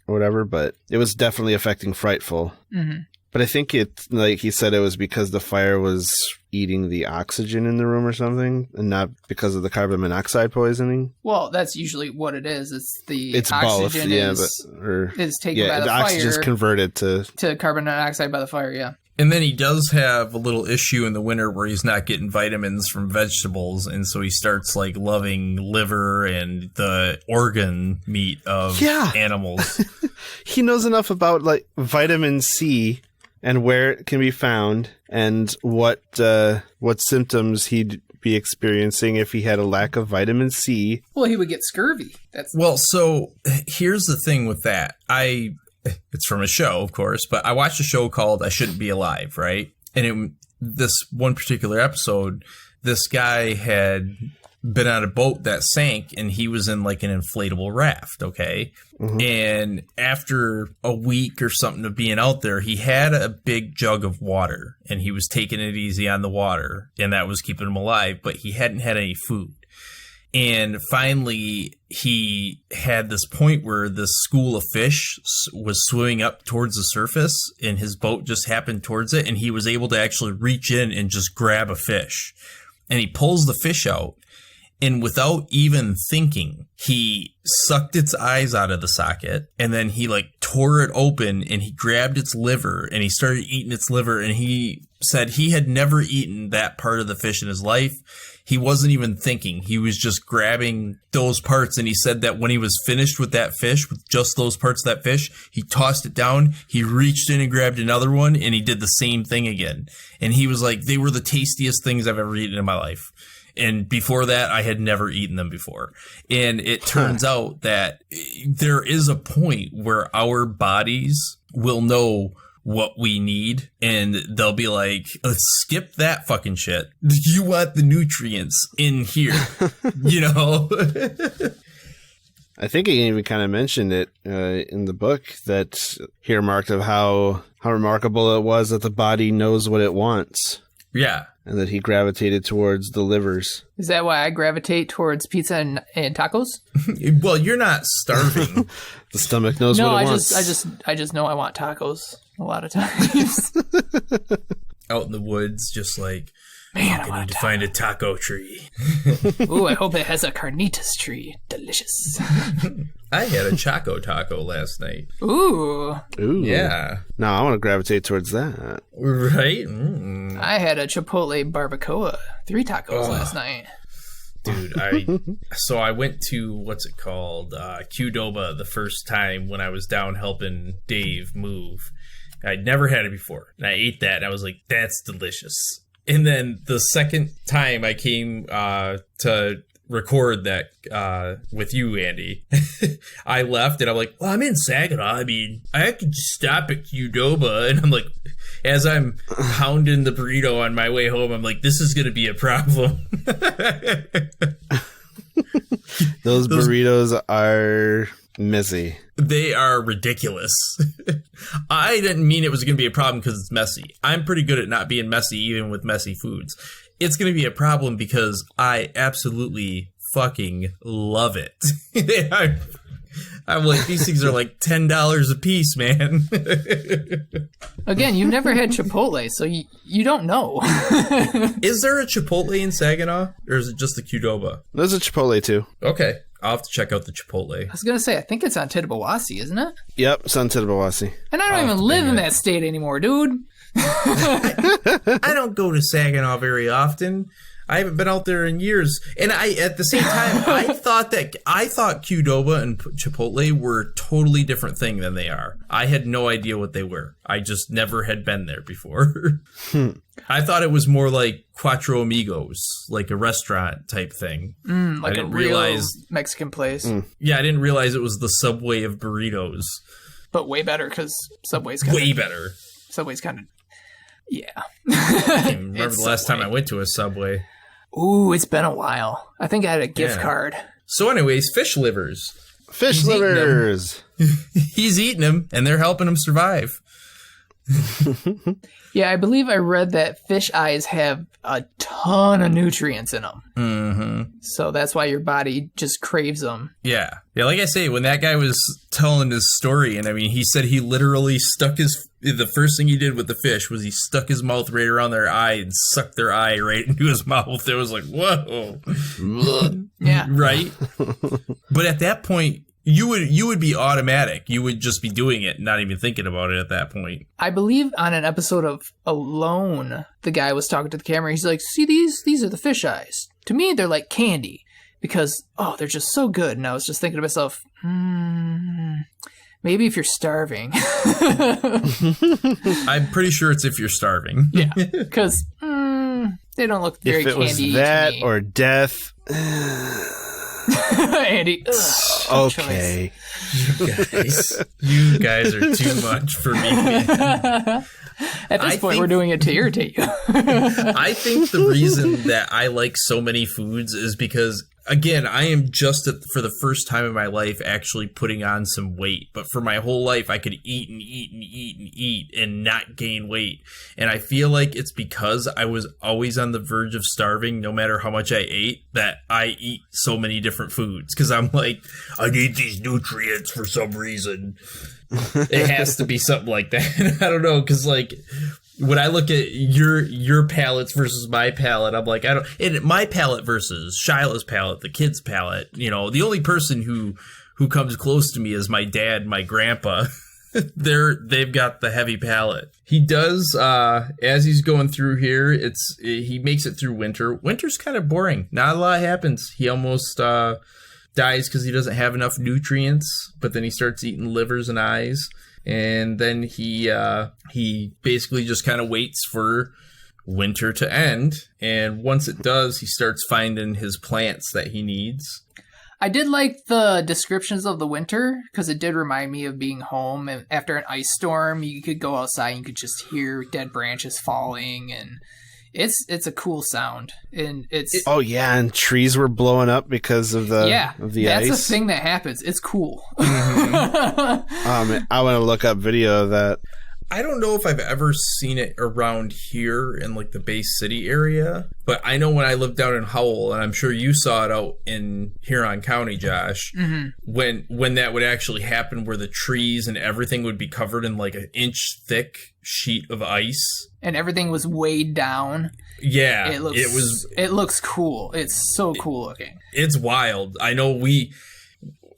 or whatever, but it was definitely affecting Frightful. Mm-hmm. But I think like he said, it was because the fire was eating the oxygen in the room or something, and not because of the carbon monoxide poisoning. Well, that's usually what it is. It's both, oxygen yeah, is taken by the the fire. oxygen's converted to carbon dioxide by the fire, yeah. And then he does have a little issue in the winter where he's not getting vitamins from vegetables, and so he starts like loving liver and the organ meat of animals. He knows enough about like vitamin C and where it can be found and what symptoms he'd be experiencing if he had a lack of vitamin C. Well, he would get scurvy. Well, so here's the thing with that. It's from a show, of course, but I watched a show called I Shouldn't Be Alive, right? And this one particular episode, this guy had been on a boat that sank, and he was in like an inflatable raft, okay? Mm-hmm. And after a week or something of being out there, he had a big jug of water, and he was taking it easy on the water, and that was keeping him alive, but he hadn't had any food. And finally, he had this point where this school of fish was swimming up towards the surface, and his boat just happened towards it, and he was able to actually reach in and just grab a fish. And he pulls the fish out, and without even thinking, he sucked its eyes out of the socket, and then he like tore it open, and he grabbed its liver, and he started eating its liver, and he said he had never eaten that part of the fish in his life. He wasn't even thinking. He was just grabbing those parts. And he said that when he was finished with that fish, with just those parts of that fish, he tossed it down. He reached in and grabbed another one, and he did the same thing again. And he was like, they were the tastiest things I've ever eaten in my life. And before that, I had never eaten them before. And it turns out that there is a point where our bodies will know what we need, and they'll be like, let's skip that fucking shit. You want the nutrients in here, you know? I think he even kind of mentioned it in the book that he remarked of how remarkable it was that the body knows what it wants. Yeah. And that he gravitated towards the livers. Is that why I gravitate towards pizza and tacos? Well, you're not starving. The stomach knows what it wants. I just know I want tacos a lot of times. Out in the woods, just like, man, I need to find a taco tree. Ooh, I hope it has a carnitas tree. Delicious. I had a Choco Taco last night. Ooh. Yeah. No, I want to gravitate towards that. Right? I had a Chipotle barbacoa. 3 tacos last night. Dude, I went to, what's it called? Qdoba the first time when I was down helping Dave move. I'd never had it before. And I ate that, and I was like, that's delicious. And then the second time I came to record that with you, Andy, I left, and I'm like, well, I'm in Saginaw. I mean, I could just stop at Qdoba. And I'm like, as I'm pounding the burrito on my way home, I'm like, this is going to be a problem. Those burritos are messy. They are ridiculous. I didn't mean it was going to be a problem because it's messy. I'm pretty good at not being messy, even with messy foods. It's going to be a problem because I absolutely fucking love it. I'm like, these things are like $10 a piece, man. Again, you've never had Chipotle, so you don't know. Is there a Chipotle in Saginaw, or is it just the Qdoba? There's a Chipotle, too. Okay. I'll have to check out the Chipotle. I was going to say, I think it's on Tittabawassee, isn't it? Yep, it's on Tittabawassee. And I don't even live in that state anymore, dude. I don't go to Saginaw very often. I haven't been out there in years. And at the same time, I thought Qdoba and Chipotle were a totally different thing than they are. I had no idea what they were. I just never had been there before. I thought it was more like Cuatro Amigos, like a restaurant type thing. Like a real Mexican place. Yeah, I didn't realize it was the Subway of burritos. But way better, because Subway's kind of... Way better. Subway's kind of... Yeah. I can't remember the last time I went to a Subway. Ooh, it's been a while. I think I had a gift card. So anyways, fish livers. Fish livers! He's eating them, and they're helping him survive. Yeah, I believe I read that fish eyes have a ton of nutrients in them. Mm-hmm. So that's why your body just craves them. Yeah. Yeah, like I say, when that guy was telling his story, and I mean, he said he literally the first thing he did with the fish was he stuck his mouth right around their eye and sucked their eye right into his mouth. It was like, whoa. Yeah. Right? But at that point, you would be automatic. You would just be doing it, not even thinking about it at that point. I believe on an episode of Alone, the guy was talking to the camera. He's like, see, these are the fish eyes. To me, they're like candy because, they're just so good. And I was just thinking to myself, maybe if you're starving. I'm pretty sure it's if you're starving. Yeah, because they don't look very candy. If it was that or death. Andy. Okay. You guys are too much for me, man. At this point, we're doing it to irritate you. I think the reason that I like so many foods is because, again, I am just for the first time in my life actually putting on some weight. But for my whole life, I could eat and eat and eat and eat and not gain weight. And I feel like it's because I was always on the verge of starving, no matter how much I ate, that I eat so many different foods. Because I'm like, I need these nutrients for some reason. It has to be something like that. I don't know, because like when I look at your palettes versus my palette, I'm like, and my palette versus Shiloh's palette, the kids' palette, the only person who comes close to me is my dad and my grandpa. They've got the heavy palette. He does, as he's going through here, he makes it through winter. Winter's kind of boring. Not a lot happens. He almost dies because he doesn't have enough nutrients, but then he starts eating livers and eyes, and then he basically just kind of waits for winter to end, and once it does, he starts finding his plants that he needs. I did like the descriptions of the winter because it did remind me of being home, and after an ice storm you could go outside and you could just hear dead branches falling, and it's a cool sound, and and trees were blowing up because of the ice. That's a thing that happens. It's cool. I want to look up video of that. I don't know if I've ever seen it around here in like the Bay City area, but I know when I lived down in Howell, and I'm sure you saw it out in Huron County, Josh, when that would actually happen, where the trees and everything would be covered in like an inch thick sheet of ice, and everything was weighed down. Yeah, it looks cool. It's so cool looking. It's wild. I know we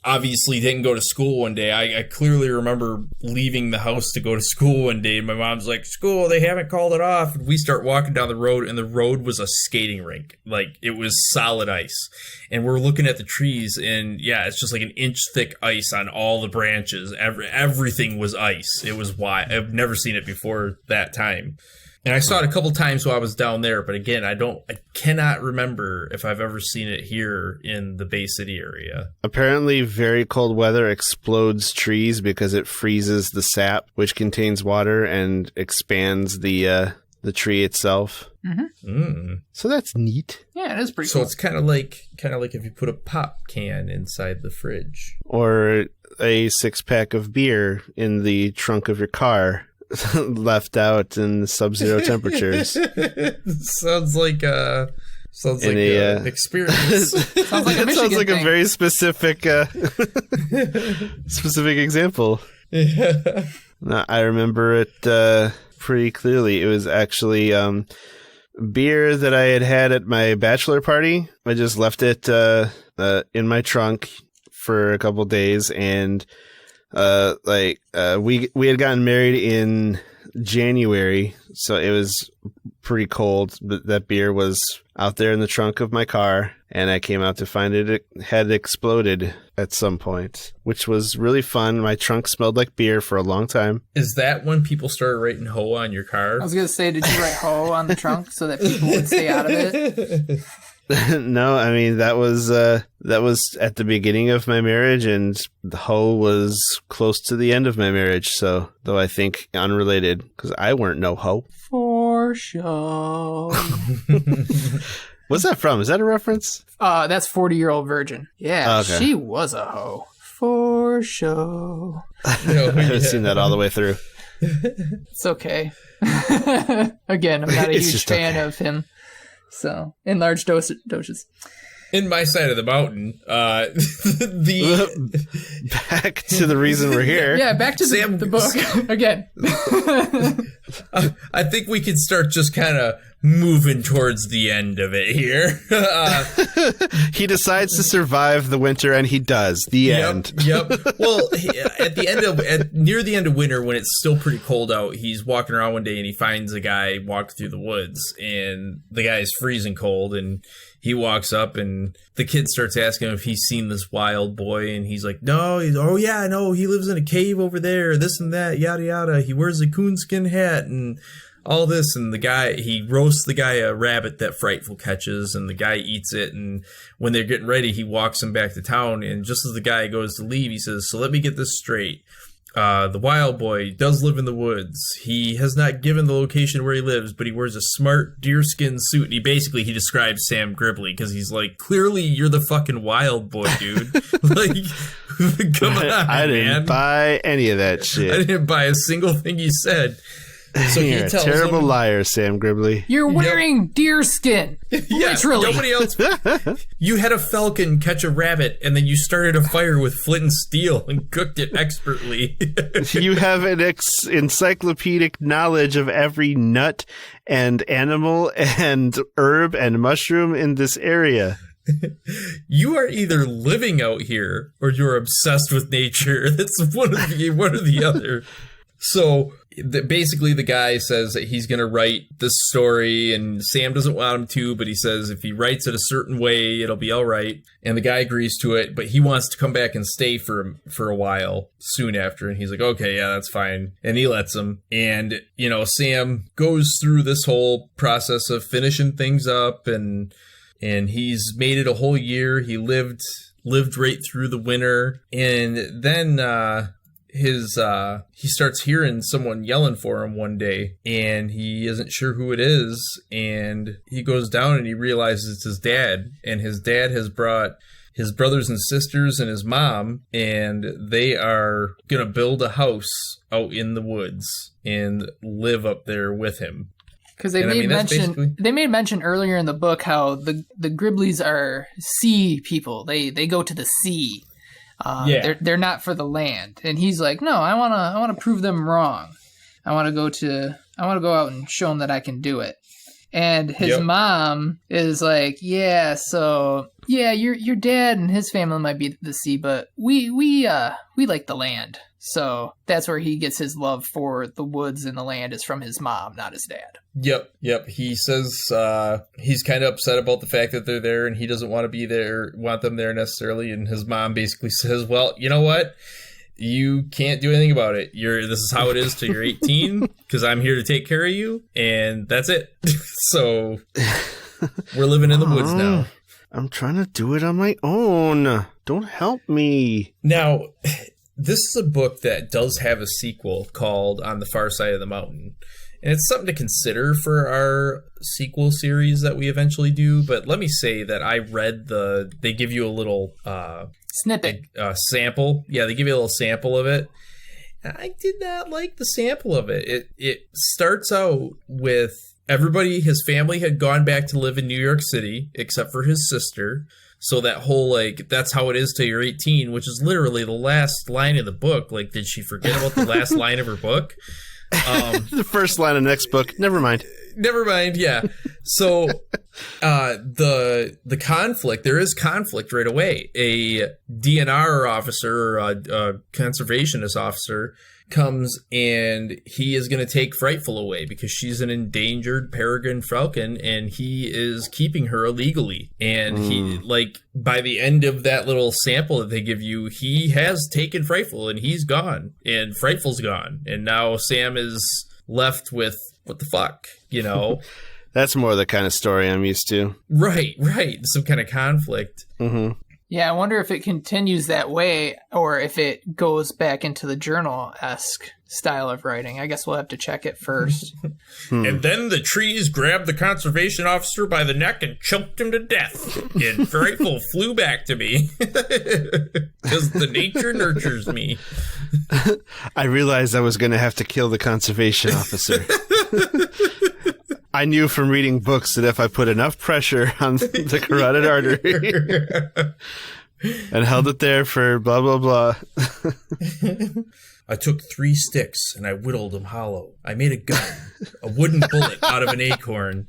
obviously didn't go to school one day. I clearly remember leaving the house to go to school one day, and my mom's like, school, they haven't called it off. And we start walking down the road, and the road was a skating rink. Like, it was solid ice. And we're looking at the trees, and yeah, it's just like an inch thick ice on all the branches. Everything was ice. It was wild. I've never seen it before that time. And I saw it a couple times while I was down there, but again, I cannot remember if I've ever seen it here in the Bay City area. Apparently, very cold weather explodes trees because it freezes the sap, which contains water, and expands the tree itself. So that's neat. Yeah, it is pretty cool. So it's kind of like if you put a pop can inside the fridge, or a 6-pack of beer in the trunk of your car. Left out in sub-zero temperatures. Sounds like an experience. Sounds like a Michigan sounds like thing. A very specific example. Yeah. No, I remember it pretty clearly. It was actually beer that I had at my bachelor party. I just left it in my trunk for a couple days, and we had gotten married in January, so it was pretty cold, but that beer was out there in the trunk of my car, and I came out to find it had exploded at some point, which was really fun. My trunk smelled like beer for a long time. Is that when people started writing "ho" on your car? I was gonna say, did you write "ho" on the trunk so that people would stay out of it? No, I mean, that was at the beginning of my marriage, and the hoe was close to the end of my marriage, so, though I think unrelated, because I weren't no hoe. For sure. What's that from? Is that a reference? That's 40-Year-Old Virgin. Yeah, okay. She was a hoe. For sure. I haven't seen that all the way through. It's okay. Again, I'm not a huge fan of him. So, in large doses. In my side of the mountain, back to the reason we're here. Yeah, back to the book again. I think we can start just kind of moving towards the end of it here. He decides to survive the winter, and he does. The end. Yep. Well, near the end of winter, when it's still pretty cold out, he's walking around one day and he finds a guy walking through the woods, and the guy's freezing cold, and he walks up and the kid starts asking him if he's seen this wild boy, and he's like, no. Oh yeah, no, he lives in a cave over there, this and that, yada yada. He wears a coonskin hat and all this, and he roasts the guy a rabbit that Frightful catches, and the guy eats it, and when they're getting ready, he walks him back to town, and just as the guy goes to leave, he says, so let me get this straight. The wild boy does live in the woods. He has not given the location where he lives, but he wears a smart deerskin suit. And he describes Sam Gribley because he's like, clearly you're the fucking wild boy, dude. Like, come on, I didn't buy any of that shit. I didn't buy a single thing you said. So you're a terrible liar, Sam Gribley. You're wearing deerskin. Yeah, literally. Nobody else. You had a falcon catch a rabbit, and then you started a fire with flint and steel and cooked it expertly. You have an encyclopedic knowledge of every nut and animal and herb and mushroom in this area. You are either living out here or you're obsessed with nature. That's one or the other. So basically the guy says that he's going to write this story, and Sam doesn't want him to, but he says if he writes it a certain way, it'll be all right. And the guy agrees to it, but he wants to come back and stay for a while soon after. And he's like, okay, yeah, that's fine. And he lets him. And, Sam goes through this whole process of finishing things up, and he's made it a whole year. He lived right through the winter. And then, he starts hearing someone yelling for him one day, and he isn't sure who it is, and he goes down and he realizes it's his dad, and his dad has brought his brothers and sisters and his mom, and they are gonna build a house out in the woods and live up there with him. Because they made mention earlier in the book how the Gribleys are sea people. They go to the sea. They're not for the land, and he's like, no, I want to prove them wrong. I want to go out and show them that I can do it. And his mom is like, your dad and his family might be the sea, but we like the land. So that's where he gets his love for the woods and the land is from his mom, not his dad. Yep. He says he's kind of upset about the fact that they're there, and he doesn't want them there necessarily. And his mom basically says, well, you know what? You can't do anything about it. This is how it is till you're 18, because I'm here to take care of you, and that's it. So we're living in the woods now. I'm trying to do it on my own. Don't help me. Now, this is a book that does have a sequel called On the Far Side of the Mountain. And it's something to consider for our sequel series that we eventually do. But let me say that I read they give you a little snippet, sample. Yeah, they give you a little sample of it. And I did not like the sample of it. It starts out with his family had gone back to live in New York City, except for his sister. So that whole, that's how it is till you're 18, which is literally the last line of the book. Like, did she forget about the last line of her book? The first line of the next book. Never mind, yeah. So the conflict, there is conflict right away. A DNR officer, or a conservationist officer, comes and he is going to take Frightful away because she's an endangered peregrine falcon, and he is keeping her illegally. And he, by the end of that little sample that they give you, he has taken Frightful, and he's gone, and Frightful's gone, and now Sam is left with what the fuck, That's more the kind of story I'm used to. Right. Some kind of conflict. Mm-hmm. Yeah, I wonder if it continues that way or if it goes back into the journal-esque style of writing. I guess we'll have to check it first. And then the trees grabbed the conservation officer by the neck and choked him to death. And Frightful flew back to me. Because the nature nurtures me. I realized I was going to have to kill the conservation officer. I knew from reading books that if I put enough pressure on the carotid artery and held it there for blah, blah, blah. I took 3 sticks and I whittled them hollow. I made a gun, a wooden bullet out of an acorn.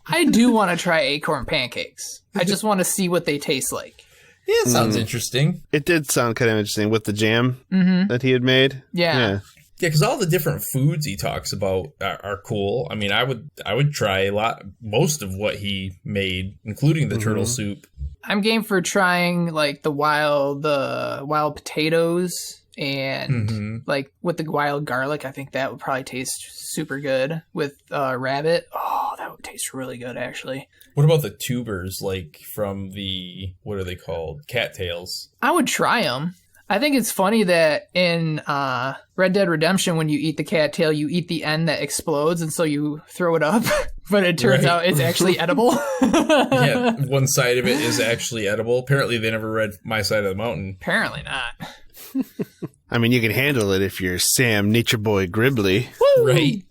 I do want to try acorn pancakes. I just want to see what they taste like. Yeah, it sounds interesting. It did sound kind of interesting with the jam that he had made. Yeah. Yeah, because all the different foods he talks about are cool. I mean, I would try most of what he made, including the turtle soup. I'm game for trying like the wild potatoes and like with the wild garlic. I think that would probably taste super good with rabbit. Oh, that would taste really good actually. What about the tubers, like from what are they called? Cattails. I would try them. I think it's funny that in Red Dead Redemption, when you eat the cattail, you eat the end that explodes, and so you throw it up. But it turns out it's actually edible. Yeah, one side of it is actually edible. Apparently, they never read My Side of the Mountain. Apparently not. I mean, you can handle it if you're Sam Nature Boy Gribley. Woo! Right.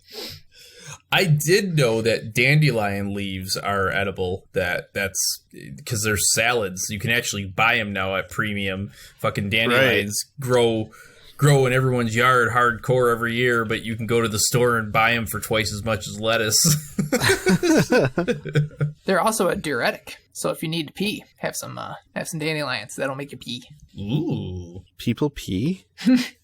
I did know that dandelion leaves are edible. That's because they're salads. You can actually buy them now at premium. Fucking dandelions grow in everyone's yard hardcore every year, but you can go to the store and buy them for twice as much as lettuce. They're also a diuretic. So if you need to pee, have some dandelions. That'll make you pee. Ooh. People pee?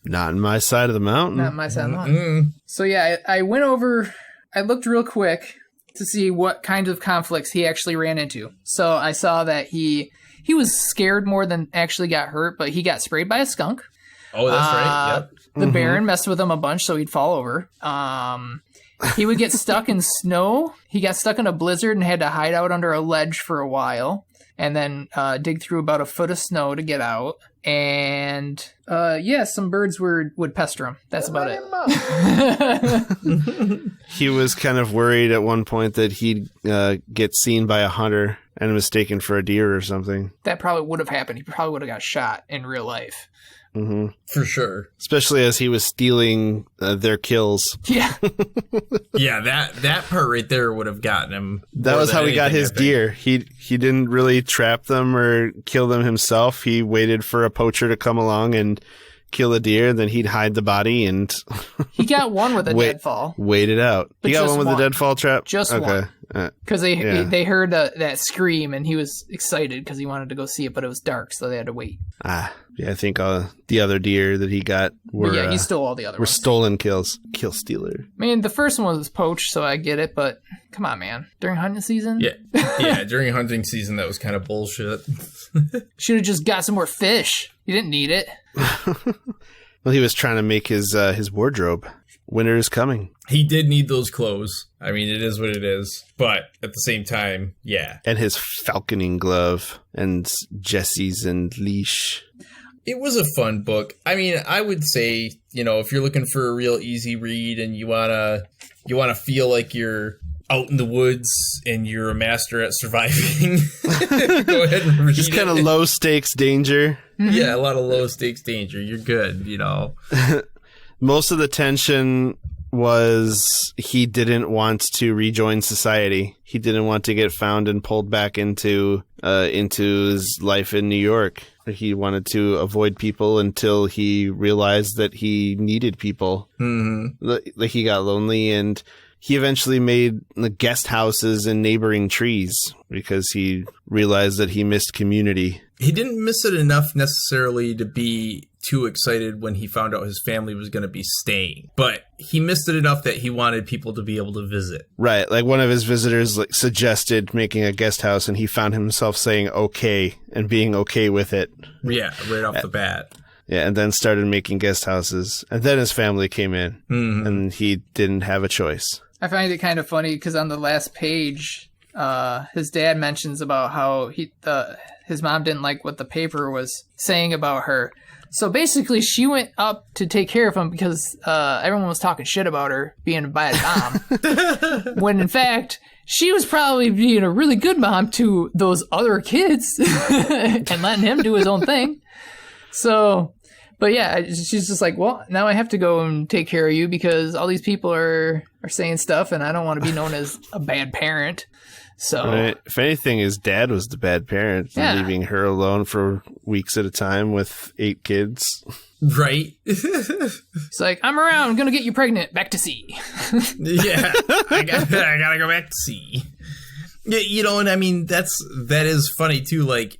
Not on my side of the mountain. Not my side of the mountain. So yeah, I went over... I looked real quick to see what kinds of conflicts he actually ran into. So I saw that he was scared more than actually got hurt, but he got sprayed by a skunk. Oh, that's right. Yep. The Baron messed with him a bunch, so he'd fall over. He would get stuck in snow. He got stuck in a blizzard and had to hide out under a ledge for a while, and then dig through about a foot of snow to get out. And some birds would pester him. That's about it. He was kind of worried at one point that he'd get seen by a hunter and mistaken for a deer or something. That probably would have happened. He probably would have got shot in real life. Mm-hmm. For sure. Especially as he was stealing their kills. Yeah. Yeah, that part right there would have gotten him. That was how he got his deer. He didn't really trap them or kill them himself. He waited for a poacher to come along and kill a deer, then he'd hide the body and... He got one with a deadfall. Wait it out. But he got one with a deadfall trap? Just one. Because they heard that scream, and he was excited because he wanted to go see it, but it was dark, so they had to wait. Yeah, I think the other deer that he got were... he stole all the other ones. Stolen kills. Kill stealer. I mean, the first one was poached, so I get it, but come on, man. During hunting season? Yeah, during hunting season, that was kind of bullshit. Should have just got some more fish. You didn't need it. Well, he was trying to make his wardrobe. Winter is coming. He did need those clothes. I mean, it is what it is. But at the same time, yeah. And his falconing glove and Jesse's and leash. It was a fun book. I mean, I would say, if you're looking for a real easy read and you wanna feel like you're out in the woods and you're a master at surviving, go ahead and read Just kind of low stakes danger. Yeah, a lot of low stakes danger. You're good, Most of the tension was he didn't want to rejoin society. He didn't want to get found and pulled back into his life in New York. He wanted to avoid people until he realized that he needed people. Mm-hmm. Like he got lonely, and he eventually made the guest houses in neighboring trees because he realized that he missed community. He didn't miss it enough necessarily to be too excited when he found out his family was going to be staying. But he missed it enough that he wanted people to be able to visit. Right. Like one of his visitors suggested making a guest house, and he found himself saying okay and being okay with it. Yeah, right off the bat. Yeah, and then started making guest houses. And then his family came in, and he didn't have a choice. I find it kind of funny because on the last page, his dad mentions about how his mom didn't like what the paper was saying about her. So basically, she went up to take care of him because everyone was talking shit about her being a bad mom. When in fact, she was probably being a really good mom to those other kids and letting him do his own thing. So, but yeah, she's just like, well, now I have to go and take care of you because all these people are saying stuff and I don't want to be known as a bad parent. So, right. If anything, his dad was the bad parent, leaving her alone for weeks at a time with 8 kids. Right. It's like, I'm around, I'm going to get you pregnant, back to sea. Yeah, I gotta go back to sea. Yeah, you know, and I mean, that is funny too. Like,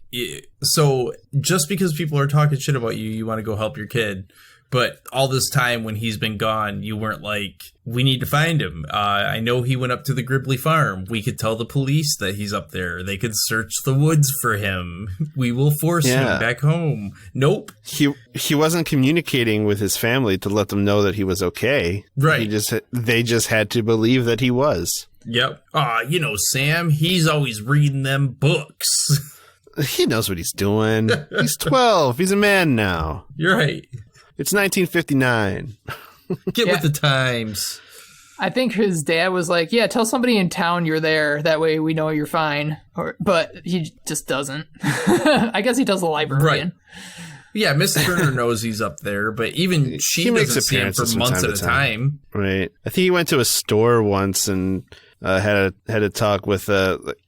so just because people are talking shit about you, you want to go help your kid. But all this time when he's been gone, you weren't like, we need to find him. I know he went up to the Gribley farm. We could tell the police that he's up there. They could search the woods for him. We will force him back home. Nope. He wasn't communicating with his family to let them know that he was okay. Right. They just had to believe that he was. Yep. You know, Sam, he's always reading them books. He knows what he's doing. He's 12. He's a man now. You're right. It's 1959. Get with the times. I think his dad was like, yeah, tell somebody in town you're there. That way we know you're fine. But he just doesn't. I guess he tells the librarian. Right. Yeah, Miss Turner knows he's up there, but even she doesn't see him for months at a time. Right. I think he went to a store once and had a talk with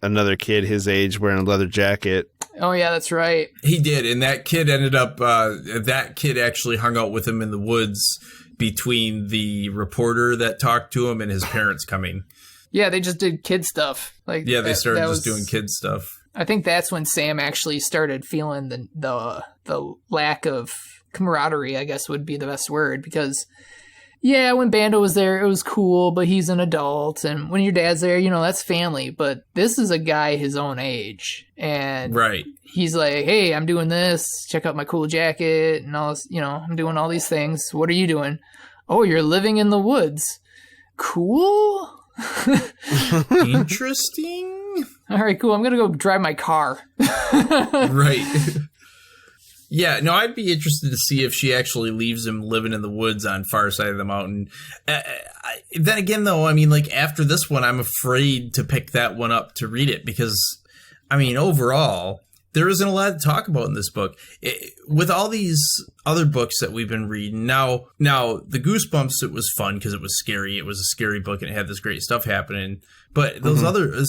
another kid his age wearing a leather jacket. Oh, yeah, that's right. He did, and that kid ended up, that kid actually hung out with him in the woods between the reporter that talked to him and his parents coming. Yeah, they just did kid stuff. Like, yeah, they started just doing kid stuff. I think that's when Sam actually started feeling the lack of camaraderie, I guess would be the best word, because... yeah, when Bando was there, it was cool, but he's an adult. And when your dad's there, you know, that's family. But this is a guy his own age. And he's like, hey, I'm doing this. Check out my cool jacket and all this. You know, I'm doing all these things. What are you doing? Oh, you're living in the woods. Cool. Interesting. All right, cool. I'm going to go drive my car. Right. Yeah, no, I'd be interested to see if she actually leaves him living in the woods on far side of the mountain. Then again, though, I mean, like, after this one, I'm afraid to pick that one up to read it because, I mean, overall, there isn't a lot to talk about in this book. With all these other books that we've been reading, now the Goosebumps, it was fun because it was scary. It was a scary book and it had this great stuff happening. But those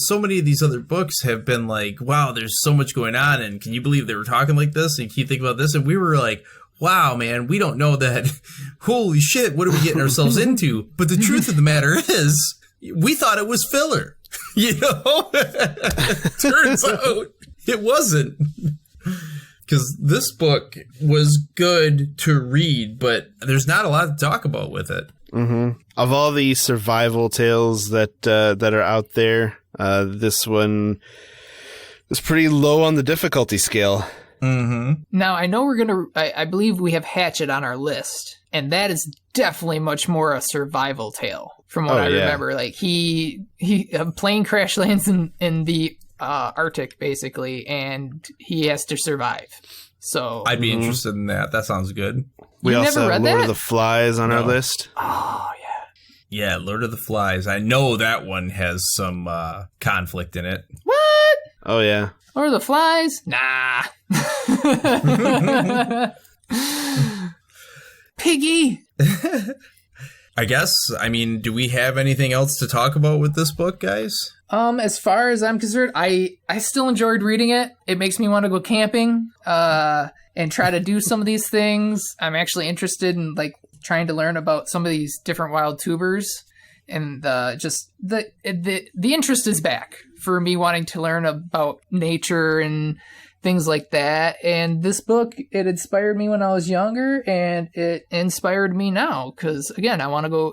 so many of these other books have been like, wow, there's so much going on. And can you believe they were talking like this? And can you think about this? And we were like, wow, man, we don't know that. Holy shit, what are we getting ourselves into? But the truth of the matter is, we thought it was filler. You know? Turns out it wasn't. Because this book was good to read, but there's not a lot to talk about with it. Mm-hmm. Of all the survival tales that are out there, this one is pretty low on the difficulty scale. Mm-hmm. Now, I know I believe we have Hatchet on our list, and that is definitely much more a survival tale from what I remember. Like, a plane crash lands in the Arctic, basically, and he has to survive. So I'd be interested in that. That sounds good. We also have Lord of the Flies on our list. Oh, yeah. Yeah, Lord of the Flies. I know that one has some conflict in it. What? Oh, yeah. Lord of the Flies? Nah. Piggy. I guess. I mean, do we have anything else to talk about with this book, guys? As far as I'm concerned, I still enjoyed reading it. It makes me want to go camping, and try to do some of these things. I'm actually interested in, like, trying to learn about some of these different wild tubers, and just the interest is back for me wanting to learn about nature and things like that. And this book, it inspired me when I was younger, and it inspired me now because, again,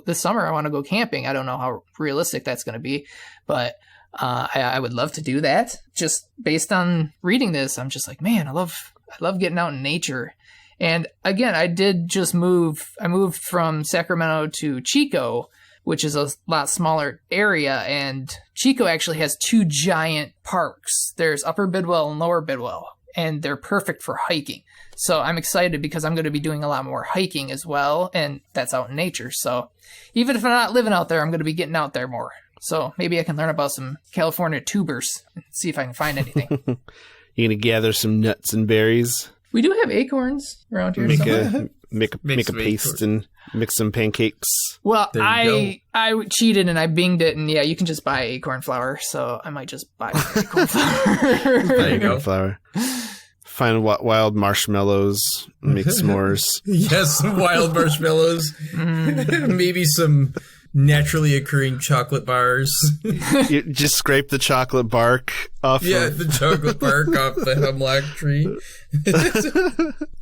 this summer I want to go camping. I don't know how realistic that's going to be, but I would love to do that. Just based on reading this, I'm just like, man, I love getting out in nature. And again, I did just move. I moved from Sacramento to Chico, which is a lot smaller area, and Chico actually has 2 giant parks. There's Upper Bidwell and Lower Bidwell. and they're perfect for hiking. So I'm excited because I'm going to be doing a lot more hiking as well, and that's out in nature. So even if I'm not living out there, I'm going to be getting out there more. So maybe I can learn about some California tubers and see if I can find anything. You're going to gather some nuts and berries? We do have acorns around here. Make a paste and mix some pancakes. Well, I cheated and I binged it, and yeah, you can just buy acorn flour, so I might just buy acorn flour. There you go. Flour. Find wild marshmallows, make s'mores. Yes, some wild marshmallows. Maybe some naturally occurring chocolate bars. You just scrape the chocolate bark off. The chocolate bark off the hemlock tree.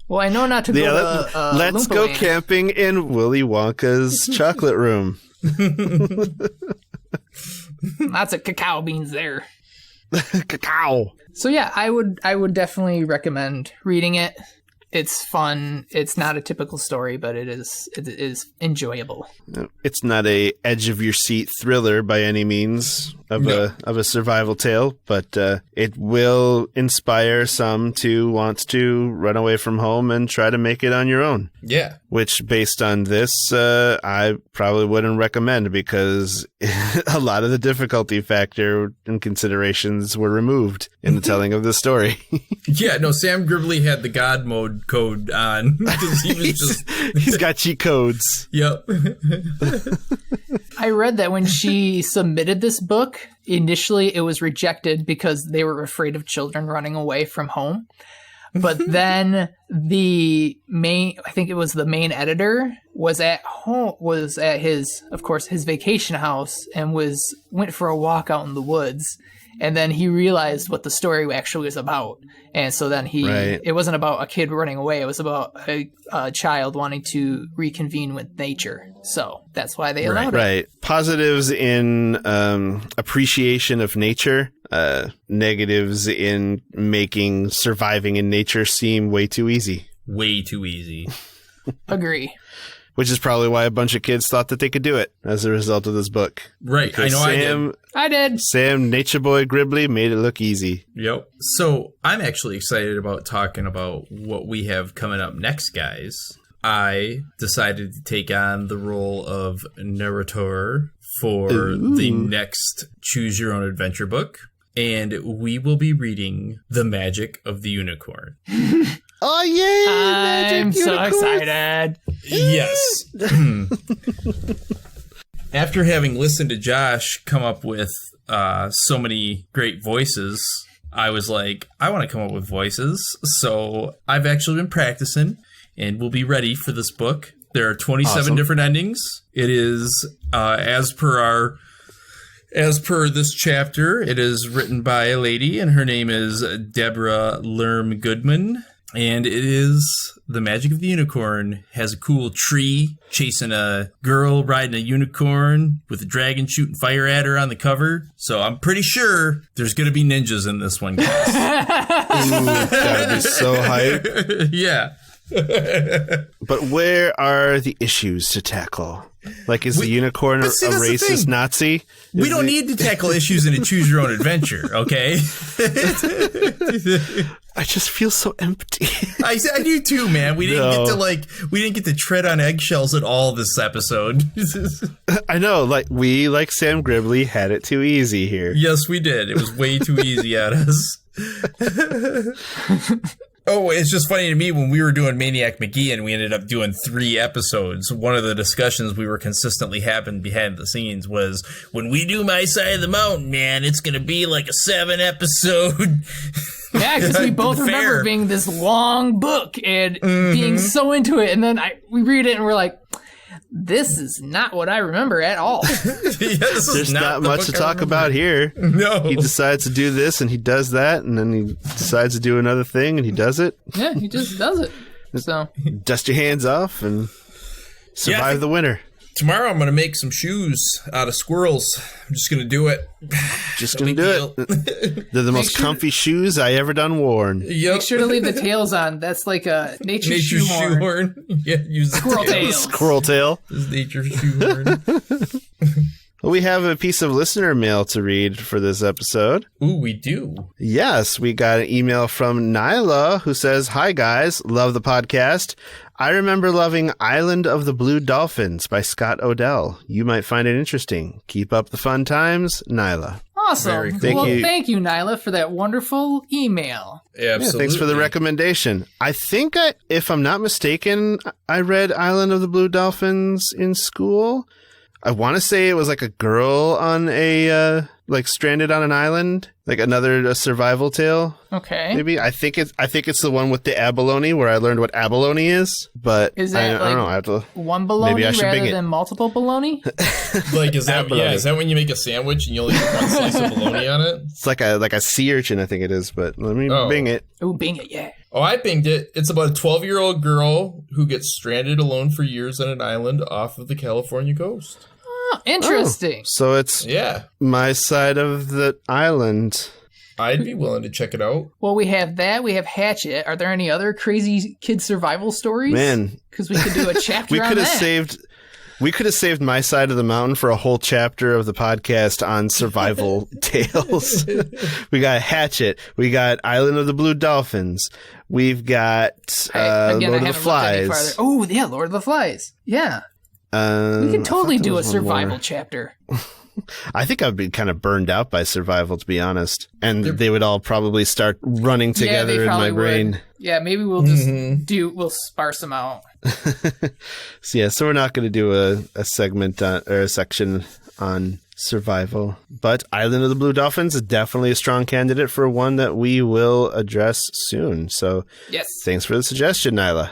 Well, I know not to go to let's Loompa go Land. camping in Willy Wonka's chocolate room. Lots of cacao beans there. Cacao. So yeah, I would definitely recommend reading it. It's fun. It's not a typical story, but it is enjoyable. It's not a edge of your seat thriller by any means of a survival tale, but it will inspire some to want to run away from home and try to make it on your own. Yeah. Which, based on this, I probably wouldn't recommend because a lot of the difficulty factor and considerations were removed in the telling of the story. Yeah, no, Sam Gribley had the God mode code on because he was He's got cheat codes. Yep. I read that when she submitted this book, initially it was rejected because they were afraid of children running away from home. But then the main editor was at home, was at his vacation house and went for a walk out in the woods. And then he realized what the story actually was about. And so then it wasn't about a kid running away. It was about a child wanting to reconvene with nature. So that's why they allowed it. Right. Positives in appreciation of nature. Negatives in making surviving in nature seem way too easy. Way too easy. Agree. Which is probably why a bunch of kids thought that they could do it as a result of this book. Right. Because I did. Sam Nature Boy Gribley made it look easy. Yep. So I'm actually excited about talking about what we have coming up next, guys. I decided to take on the role of narrator for the next Choose Your Own Adventure book. And we will be reading The Magic of the Unicorn. Oh, yay! I'm so excited. Yes. After having listened to Josh come up with so many great voices, I was like, I want to come up with voices. So I've actually been practicing and we'll be ready for this book. There are 27 different endings. It is, as per this chapter, it is written by a lady, and her name is Deborah Lerm Goodman. And it is The Magic of the Unicorn. Has a cool tree chasing a girl riding a unicorn with a dragon shooting fire at her on the cover. So I'm pretty sure there's going to be ninjas in this one, guys. Ooh, that'd be so hype. Yeah. But where are the issues to tackle? Like, is the unicorn a racist Nazi? We don't need to tackle issues in a Choose Your Own Adventure, okay? I just feel so empty. I do too, man. We didn't get to tread on eggshells at all this episode. I know, like Sam Gribley had it too easy here. Yes, we did. It was way too easy at us. Oh, it's just funny to me when we were doing Maniac McGee and we ended up doing 3 episodes. One of the discussions we were consistently having behind the scenes was, when we do My Side of the Mountain, man, it's going to be like a 7-episode. Yeah, because we both remember being this long book and being so into it. And then we read it and we're like, this is not what I remember at all. There's not much to talk about here. No. He decides to do this and he does that, and then he decides to do another thing and he does it. Yeah, he just does it. So dust your hands off and survive the winter. Tomorrow I'm going to make some shoes out of squirrels. I'm just going to do it. Just going to do it. They're the most comfy shoes I ever done worn. Yep. Make sure to leave the tails on. That's like a nature's shoehorn. Yeah, use Squirrel tail. Squirrel tail. Nature's shoehorn. Well, we have a piece of listener mail to read for this episode. Ooh, we do. Yes, we got an email from Nyla who says, "Hi guys, love the podcast. I remember loving Island of the Blue Dolphins by Scott Odell. You might find it interesting. Keep up the fun times, Nyla." Awesome. Thank you, Nyla, for that wonderful email. Absolutely. Yeah, thanks for the recommendation. I think, if I'm not mistaken, I read Island of the Blue Dolphins in school. I want to say it was like a girl on stranded on an island, like a survival tale. Okay. Maybe I think it's the one with the abalone where I learned what abalone is. But is that I don't know. I have to, one bologna rather than multiple bologna? Like is that when you make a sandwich and you only put one slice of bologna on it? It's like a sea urchin, I think it is. But let me bing it. Oh, bing it, yeah. Oh, I binged it. It's about a 12-year-old girl who gets stranded alone for years on an island off of the California coast. Oh, interesting. So it's my side of the island. I'd be willing to check it out. Well, we have that. We have Hatchet. Are there any other crazy kid survival stories? Man. Because we could do a chapter on that. We could have saved my side of the mountain for a whole chapter of the podcast on survival tales. We got Hatchet. We got Island of the Blue Dolphins. We've got Lord of the Flies. Oh, yeah, Lord of the Flies. Yeah. We can totally do a survival chapter. I think I'd be kind of burned out by survival, to be honest. And they would all probably start running together in my brain. Yeah, maybe we'll just we'll sparse them out. So we're not going to do a segment or a section on survival. But Island of the Blue Dolphins is definitely a strong candidate for one that we will address soon. So yes, thanks for the suggestion, Nyla.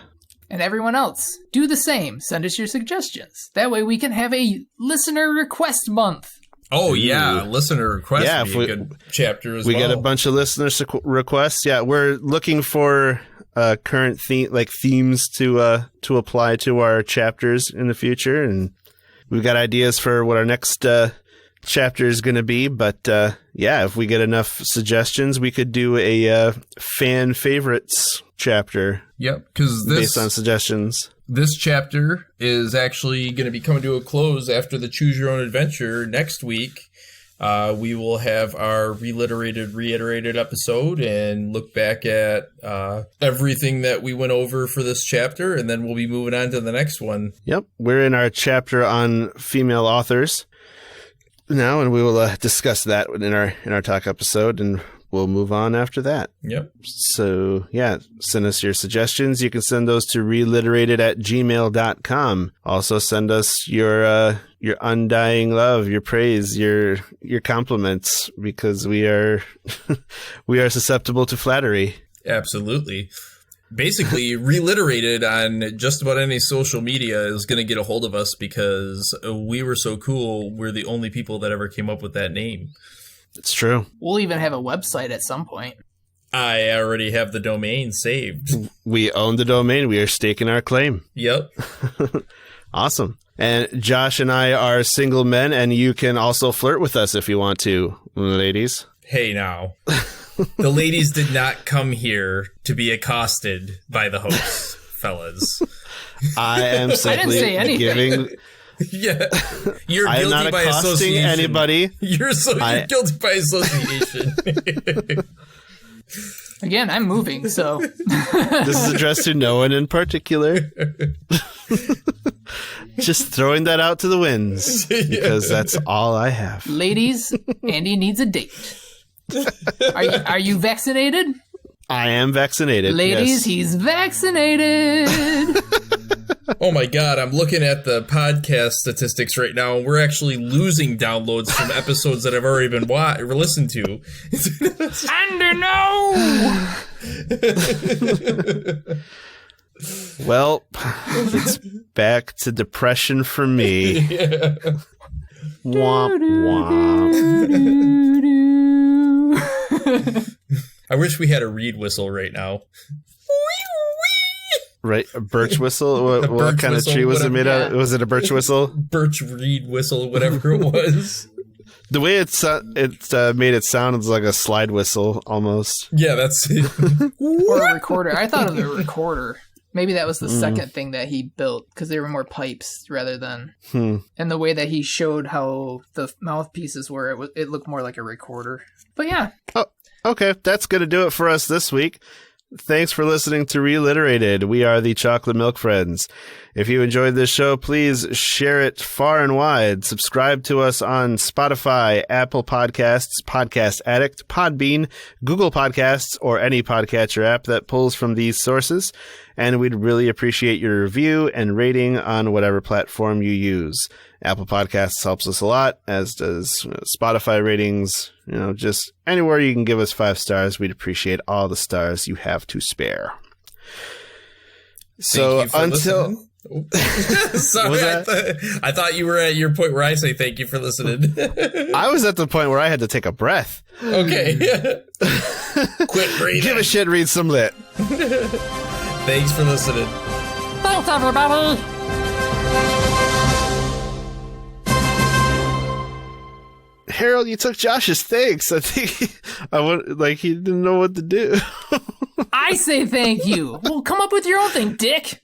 And everyone else, do the same. Send us your suggestions. That way we can have a listener request month. Oh, yeah. Listener request would be a good chapter as well. We got a bunch of listener requests. Yeah, we're looking for current themes to apply to our chapters in the future. And we've got ideas for what our next chapter is going to be. But if we get enough suggestions, we could do a fan favorites chapter. Yep, because based on suggestions. This chapter is actually going to be coming to a close after the Choose Your Own Adventure next week. We will have our reiterated episode and look back at everything that we went over for this chapter, and then we'll be moving on to the next one. Yep, we're in our chapter on female authors now, and we will discuss that in our talk episode, and we'll move on after that. Yep. So, send us your suggestions. You can send those to reliterated@gmail.com. Also, send us your undying love, your praise, your compliments, because we are susceptible to flattery. Absolutely. Basically, ReLiterated on just about any social media is going to get a hold of us because we were so cool. We're the only people that ever came up with that name. It's true. We'll even have a website at some point. I already have the domain saved. We own the domain. We are staking our claim. Yep. Awesome. And Josh and I are single men, and you can also flirt with us if you want to, ladies. Hey, now. The ladies did not come here to be accosted by the hosts, fellas. I am simply giving... Yeah, you're I am guilty not by accosting association. Anybody. You're guilty by association. Again, I'm moving, so this is addressed to no one in particular. Just throwing that out to the winds because that's all I have. Ladies, Andy needs a date. Are you vaccinated? I am vaccinated. Ladies, yes. He's vaccinated. Oh my God, I'm looking at the podcast statistics right now, and we're actually losing downloads from episodes that have already been listened to. And no! Well, it's back to depression for me. Yeah. Womp womp. I wish we had a reed whistle right now. Right, a birch whistle? What kind of tree was it made out of? Was it a birch whistle? Birch reed whistle, whatever it was. The way it made it sound was like a slide whistle, almost. Yeah, that's it. Or a recorder. I thought of a recorder. Maybe that was the second thing that he built, because they were more pipes rather than... And the way that he showed how the mouthpieces were, it looked more like a recorder. But yeah. Oh, okay. That's going to do it for us this week. Thanks for listening to ReLiterated. We are the Chocolate Milk Friends. If you enjoyed this show, please share it far and wide. Subscribe to us on Spotify, Apple Podcasts, Podcast Addict, Podbean, Google Podcasts, or any podcatcher app that pulls from these sources. And we'd really appreciate your review and rating on whatever platform you use. Apple Podcasts helps us a lot, as does Spotify ratings. Just anywhere you can give us 5 stars. We'd appreciate all the stars you have to spare. So until... Sorry, I thought you were at your point where I say thank you for listening. I was at the point where I had to take a breath. Okay. Quit breathing. Give a shit, read some lit. Thanks for listening. Thanks, everybody. Harold, you took Josh's thanks. I think he didn't know what to do. I say thank you. Well, come up with your own thing, dick.